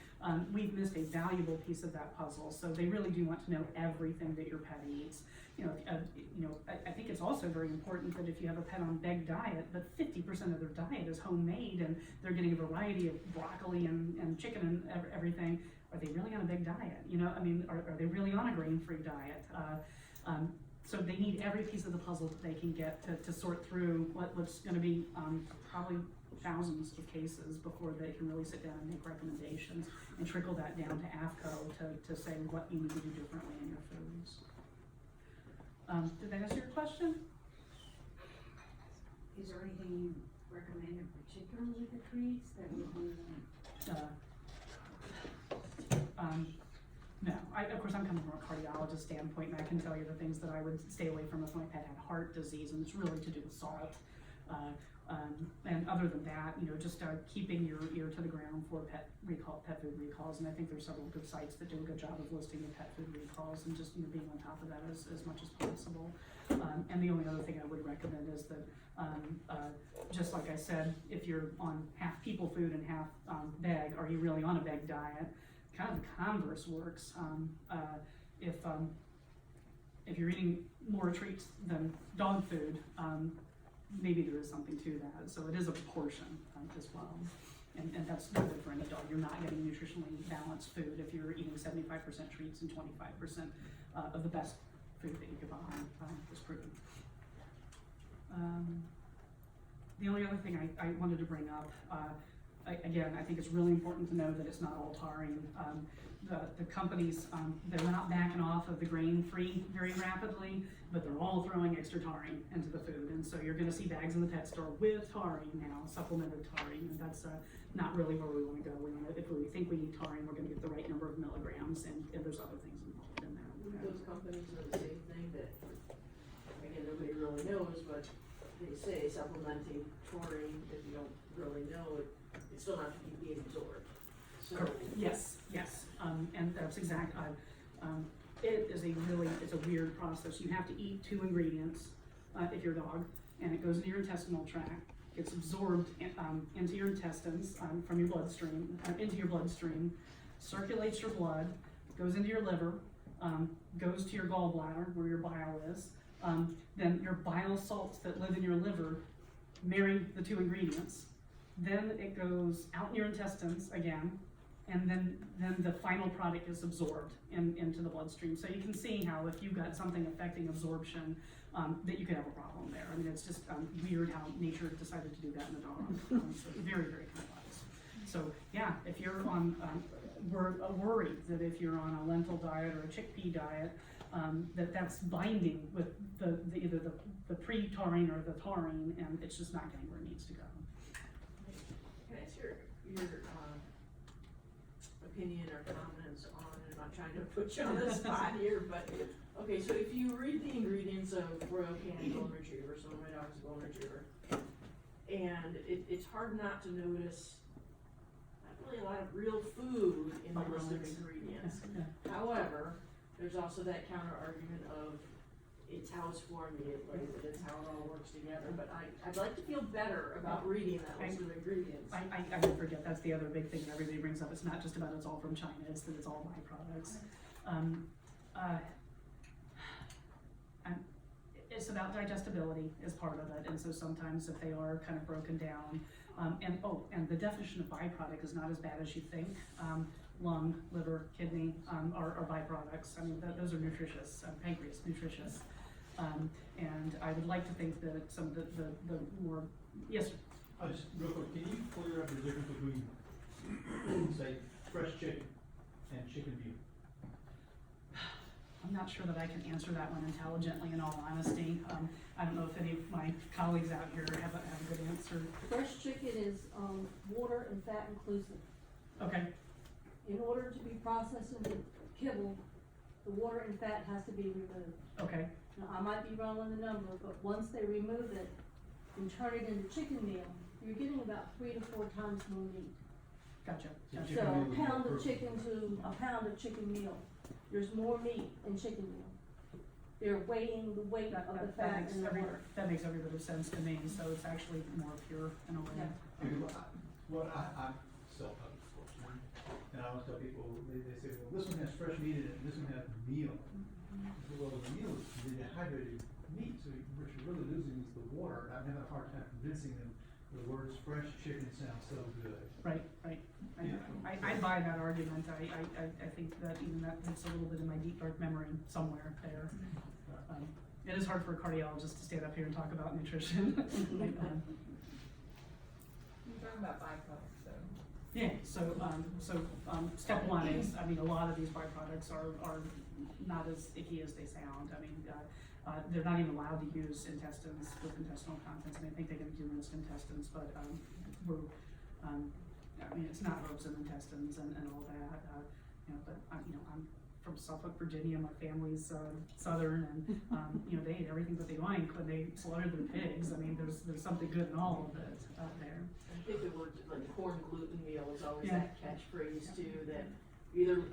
S1: we've missed a valuable piece of that puzzle. So they really do want to know everything that your pet eats. I think it's also very important that if you have a pet on VEG diet, but 50% of their diet is homemade and they're getting a variety of broccoli and chicken and everything, are they really on a VEG diet? Are they really on a grain-free diet? So they need every piece of the puzzle that they can get to sort through what's going to be probably thousands of cases before they can really sit down and make recommendations and trickle that down to AFCO to say what you need to do differently in your foods. Did that answer your question?
S5: Is there anything you recommend in particular with the treats that would be?
S1: No, of course I'm coming from a cardiologist standpoint, and I can tell you the things that I would stay away from if my pet had heart disease, and it's really to do with salt. And other than that, just keeping your ear to the ground for pet food recalls, and I think there's several good sites that do a good job of listing the pet food recalls, and just being on top of that as much as possible. And the only other thing I would recommend is that, just like I said, if you're on half people food and half VEG, are you really on a VEG diet? Kind of the converse works. If you're eating more treats than dog food, maybe there is something to that. So it is a proportion as well. And that's no good for any dog. You're not getting nutritionally balanced food if you're eating 75% treats and 25% of the best food that you could buy is proven. The only other thing I wanted to bring up, again, I think it's really important to know that it's not all taurine. The companies, they're not backing off of the grain-free very rapidly, but they're all throwing extra taurine into the food. And so you're gonna see bags in the pet store with taurine now, supplemented taurine, and that's not really where we wanna go. If we think we need taurine, we're gonna get the right number of milligrams, and there's other things involved in there.
S3: Those companies are the same thing that, again, nobody really knows, but they say supplementing taurine, if you don't really know it, it's still not to be being absorbed. So,
S1: Yes, and that's exact, it is it's a weird process. You have to eat 2 ingredients, if you're a dog, and it goes into your intestinal tract, gets absorbed into your intestines, from your bloodstream, into your bloodstream, circulates your blood, goes into your liver, goes to your gallbladder where your bile is, then your bile salts that live in your liver marry the 2 ingredients, then it goes out in your intestines again, and then the final product is absorbed into the bloodstream. So you can see how if you've got something affecting absorption, that you could have a problem there. I mean, it's just weird how nature decided to do that in the dog. So very, very complex. So yeah, if you're on, we're worried that if you're on a lentil diet or a chickpea diet, that's binding with either the pre-taurine or the taurine, and it's just not getting where it needs to go.
S3: can I ask your opinion or comments on, and I'm not trying to put you on the spot here, but, okay, so if you read the ingredients of Royal Canin Golden Retriever, so my dog's a Golden Retriever, and it's hard not to notice not really a lot of real food in the list of ingredients. However, there's also that counter argument of it's how it's formulated, it's how it all works together, but I'd like to feel better about reading that list of ingredients.
S1: I would forget, that's the other big thing that everybody brings up. It's not just about it's all from China, it's that it's all byproducts. It's about digestibility is part of it, and so sometimes if they are kind of broken down, and the definition of byproduct is not as bad as you think. Lung, liver, kidney are byproducts. I mean, those are nutritious, pancreas, nutritious. And I would like to think that some of the more, yes, sir.
S2: Just real quick, can you clear up the difference between, say, fresh chicken and chicken veal?
S1: I'm not sure that I can answer that one intelligently, in all honesty. I don't know if any of my colleagues out here have a good answer.
S8: Fresh chicken is, water and fat inclusive.
S1: Okay,
S8: In order to be processed into kibble, the water and fat has to be removed.
S1: okay,
S8: Now, I might be wrong on the number, but once they remove it and turn it into chicken meal, you're getting about 3 to 4 times more meat.
S1: gotcha.
S2: So
S1: Gotcha.
S2: chicken
S8: So
S2: meal
S8: a
S2: is more
S8: pound of
S2: protein.
S8: chicken to a pound of chicken meal, there's more meat in chicken meal. They're weighing the weight of the fat in the water.
S1: That makes every bit of sense to me, so it's actually more pure in a way.
S8: Yeah.
S2: What I sell pups, of course, and I always tell people, they say, well, this one has fresh meat in it, and this one has meal. I say, well, the meal is the dehydrated meat, so what you're really losing is the water. I'm having a hard time convincing them the words fresh chicken sound so good.
S1: Right. I buy that argument. I think that even that hits a little bit in my deep dark memory somewhere there. It is hard for a cardiologist to stand up here and talk about nutrition.
S9: You're talking about byproducts, so.
S1: Yeah, so step one is, I mean, a lot of these byproducts are not as icky as they sound. I mean, they're not even allowed to use intestines with intestinal contents. I mean, I think they can do rinsed intestines, but I mean, it's not herbs and intestines and all that. But I'm from Suffolk, Virginia. My family's southern, and they ate everything but they like when they slaughtered their pigs. I mean, there's something good in all of it out there.
S3: I think the word, like corn gluten meal is always
S1: Yeah.
S3: that catchphrase too, that you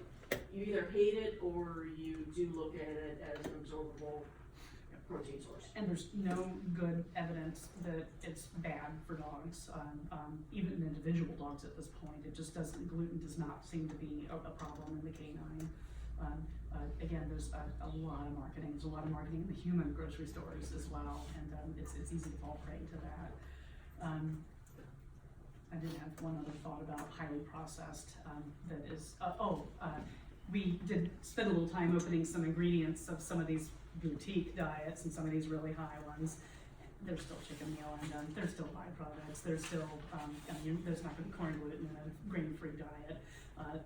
S3: either hate it or you do look at it as an absorbable protein source.
S1: And there's no good evidence that it's bad for dogs, even individual dogs at this point. It just gluten does not seem to be a problem in the canine. Again, there's a lot of marketing. There's a lot of marketing in the human grocery stores as well, and it's easy to fall prey to that. I did have one other thought about highly processed, that is, we did spend a little time opening some ingredients of some of these boutique diets and some of these really high ones. there's still chicken meal, and there's still byproducts, there's still, there's not gonna be corn gluten in a grain-free diet,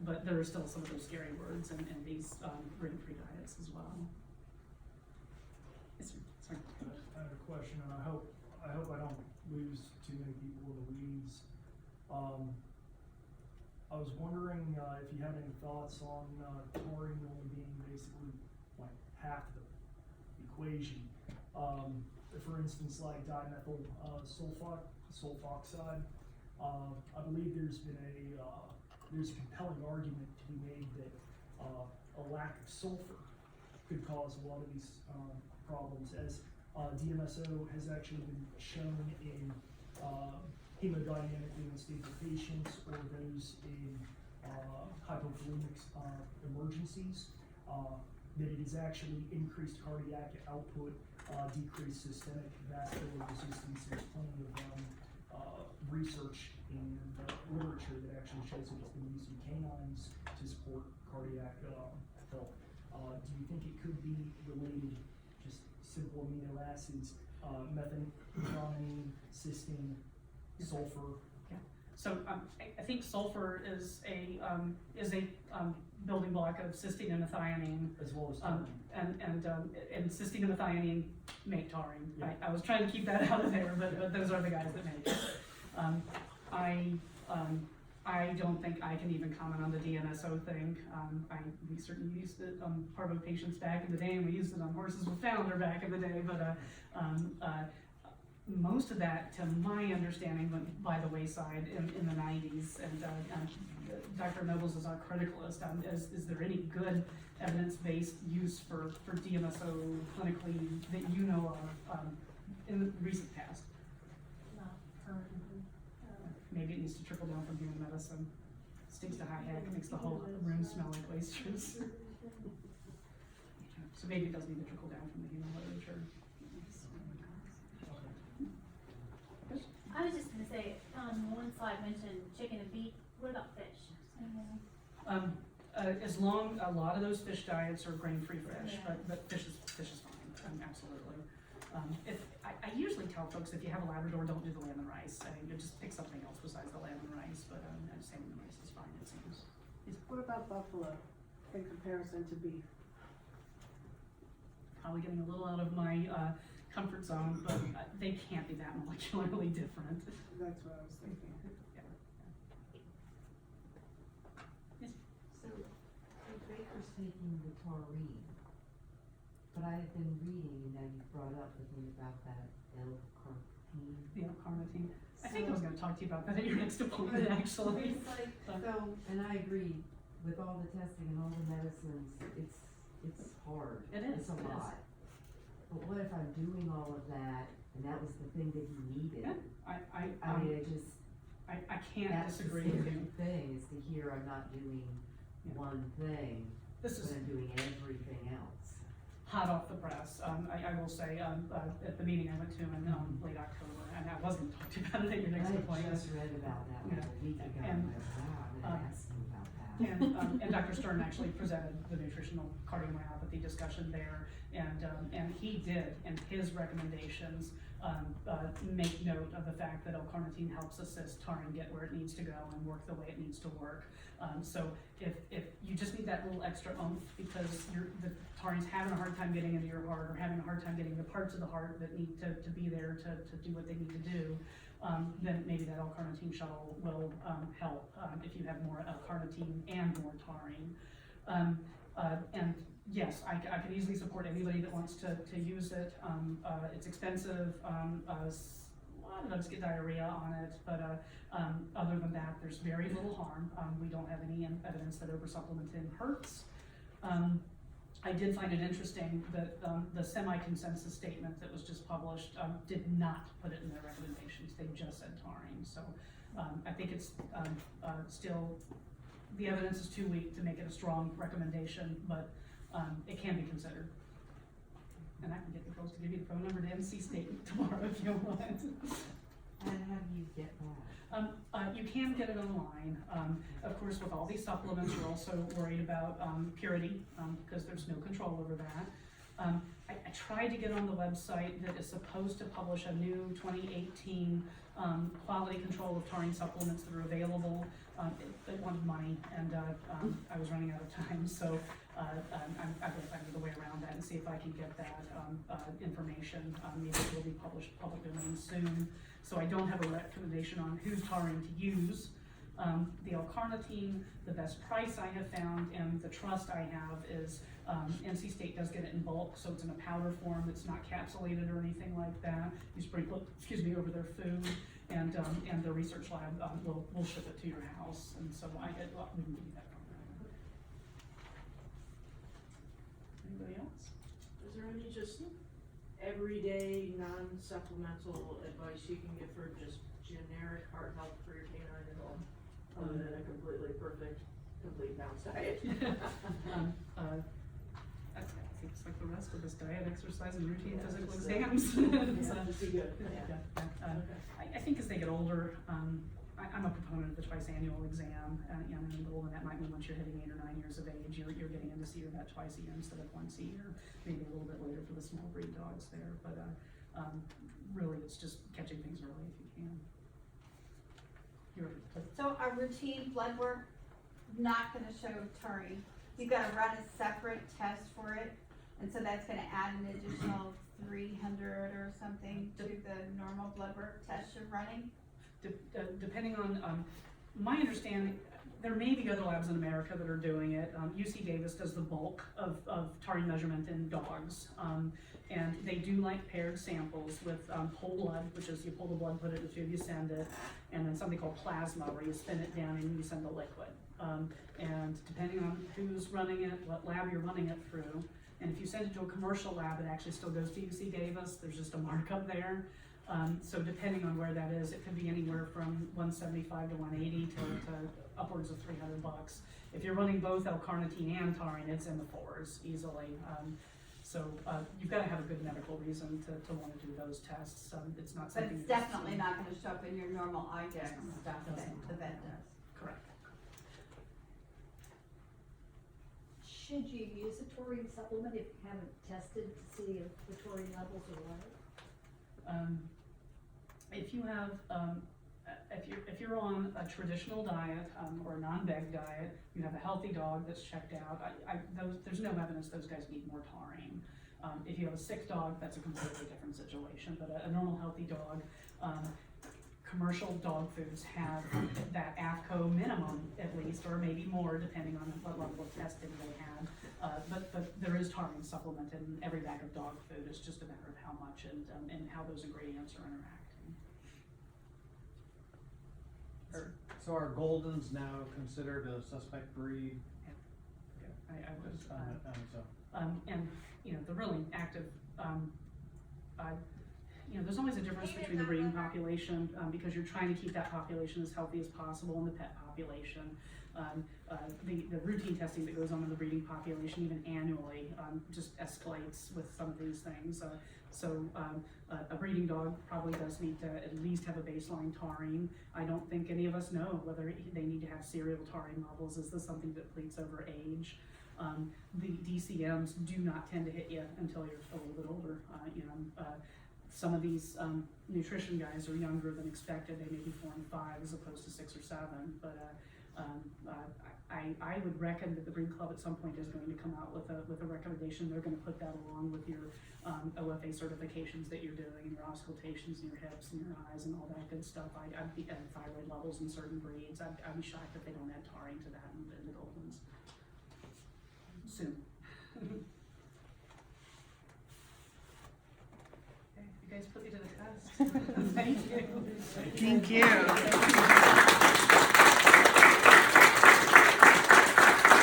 S1: but there are still some of those scary words in these, grain-free diets as well. Yes, sir. Sorry.
S10: I have a question, and I hope I don't lose too many people in the weeds. I was wondering, if you had any thoughts on, taurine only being basically like half the equation. For instance, like dimethyl, sulfoxide, I believe there's a compelling argument to be made that, a lack of sulfur could cause a lot of these, problems, as DMSO has actually been shown in hemodynamically unstable patients or those in hypovolemic emergencies, that it has actually increased cardiac output, decreased systemic vascular resistance. There's plenty of research and literature that actually shows that it's been used in canines to support cardiac health. Do you think it could be related, just simple amino acids, methionine, cysteine, sulfur?
S1: So, I think sulfur is a building block of cysteine and methionine.
S10: As well as taurine.
S1: And cysteine and methionine make taurine.
S10: Yeah.
S1: I was trying to keep that out of there, but those are the guys that make it. I don't think I can even comment on the DMSO thing. We certainly used it on Parvo patients back in the day, and we used it on horses with Founder back in the day, but most of that, to my understanding, went by the wayside in the 90s, and Dr. Nobles is our criticalist. Is there any good evidence-based use for DMSO clinically that you know of in the recent past?
S8: Not currently.
S1: Maybe it needs to trickle down from human medicine. Stinks to high heck, makes the whole room smell like oysters. So maybe it does need to trickle down from the human literature.
S4: I was just gonna say, one slide mentioned chicken and beef, what about fish?
S1: A lot of those fish diets are grain-free fish,
S4: Yeah.
S1: but fish is fine, absolutely. I usually tell folks, if you have a Labrador, don't do the lamb and rice. You just pick something else besides the lamb and rice, but salmon and rice is fine, it seems.
S11: What about buffalo in comparison to beef?
S1: Probably getting a little out of my comfort zone, but they can't be that molecularly different.
S11: That's what I was thinking.
S1: Yes.
S12: So, Baker's taking the taurine, but I have been reading, and now you brought up the thing about that L-carnitine.
S1: The L-carnitine. I think I was gonna talk to you about that at your next appointment, actually.
S12: It's like, so, and I agree, with all the testing and all the medicines, it's hard.
S1: It is,
S12: It's a
S1: it is.
S12: lot. But what if I'm doing all of that, and that was the thing that he needed?
S1: Yeah,
S12: I mean,
S1: I can't
S12: that's the
S1: disagree with
S12: scary
S1: you.
S12: thing, is to hear I'm not doing
S1: Yeah.
S12: one thing,
S1: This
S12: but
S1: is
S12: I'm doing everything else.
S1: hot off the press. I will say, at the meeting I went to in late October, and I was gonna talk to you about it at your next
S12: I
S1: appointment.
S12: just read about that like
S1: Yeah.
S12: a week ago,
S1: And,
S12: and I was, wow, I'm gonna ask him about that.
S1: And Dr. Stern actually presented the nutritional cardiomyopathy discussion there, and he did, in his recommendations, make note of the fact that L-carnitine helps assist taurine get where it needs to go and work the way it needs to work. So if you just need that little extra oomph because the taurine's having a hard time getting into your heart, or having a hard time getting the parts of the heart that need to be there to do what they need to do, then maybe that L-carnitine shuttle will help if you have more L-carnitine and more taurine. And yes, I can easily support anybody that wants to use it. It's expensive. A lot of us get diarrhea on it, but other than that, there's very little harm. We don't have any evidence that oversupplementing hurts. I did find it interesting that the semi-consensus statement that was just published did not put it in their recommendations. They just said taurine. So I think it's still, the evidence is too weak to make it a strong recommendation, but it can be considered. And I can get the girls to give you the phone number to NC State tomorrow if you want.
S12: And how do you get that?
S1: You can get it online. Of course, with all these supplements, we're also worried about purity, because there's no control over that. I tried to get on the website that is supposed to publish a new 2018 quality control of taurine supplements that are available. It wanted money, and I was running out of time, so I need a way around that and see if I can get that information. Maybe it will be published public domain soon. So I don't have a recommendation on whose taurine to use. The L-carnitine, the best price I have found and the trust I have is NC State does get it in bulk, so it's in a powder form. It's not capsulated or anything like that. You sprinkle it, over their food, and the research lab will ship it to your house. And so we can do that from there. Anybody else?
S3: Is there any just everyday non-supplemental advice you can give for just generic heart health for your canine at home? Other than a completely perfect, complete balanced diet.
S1: I think it's like the rest of this: diet, exercise, and routine physical exams.
S3: Just be good.
S1: I think as they get older, I'm a proponent of the twice annual exam. And that might mean once you're hitting 8 or 9 years of age, you're getting in to see your vet twice a year instead of once a year. Maybe a little bit later for the small breed dogs there, but really it's just catching things early if you can.
S13: So a routine blood work, not gonna show taurine. You've gotta run a separate test for it, and so that's gonna add an additional 300 or something to the normal blood work test you're running.
S1: Depending on, my understanding, there may be other labs in America that are doing it. UC Davis does the bulk of taurine measurement in dogs. And they do like paired samples with whole blood, which is you pull the blood, put it in the tube, you send it, and then something called plasma, where you spin it down and you send the liquid. And depending on who's running it, what lab you're running it through, and if you send it to a commercial lab, it actually still goes to UC Davis. There's just a markup there. So depending on where that is, it could be anywhere from $175 to $180 to upwards of $300. If you're running both L-carnitine and taurine, it's in the $4s easily. So you've got to have a good medical reason to want to do those tests. It's not
S13: But
S1: something.
S13: it's definitely not gonna show up in your normal IDEX stuff that the vet does.
S1: Correct.
S8: Should you use a taurine supplement if you haven't tested to see if the taurine levels are right?
S1: If you have, if you're on a traditional diet or a non-veg diet, you have a healthy dog that's checked out. There's no evidence those guys need more taurine. If you have a sick dog, that's a completely different situation. But a normal healthy dog, commercial dog foods have that AFCO minimum at least, or maybe more, depending on what level of testing they had. But there is taurine supplemented in every bag of dog food. It's just a matter of how much and how those ingredients are interacting.
S6: So are Goldens now considered a suspect breed?
S1: I was,
S6: And
S1: the really active, there's always a difference between the breeding population, because you're trying to keep that population as healthy as possible, and the pet population. The routine testing that goes on in the breeding population, even annually, just escalates with some of these things. A breeding dog probably does need to at least have a baseline taurine. I don't think any of us know whether they need to have serial taurine levels. Is this something that depletes over age? The DCMs do not tend to hit you until you're a little bit older. Some of these nutrition guys are younger than expected. They may be 4 and 5 as opposed to 6 or 7. But I would reckon that the Breed Club at some point is going to come out with a recommendation. They're going to put that along with your OFA certifications that you're doing, and your auscultations, and your hips, and your eyes, and all that good stuff. I'd be at thyroid levels in certain breeds. I'd be shocked if they don't add taurine to that in the Goldens soon. Okay, you guys put me to the test. Thank you.
S9: Thank you.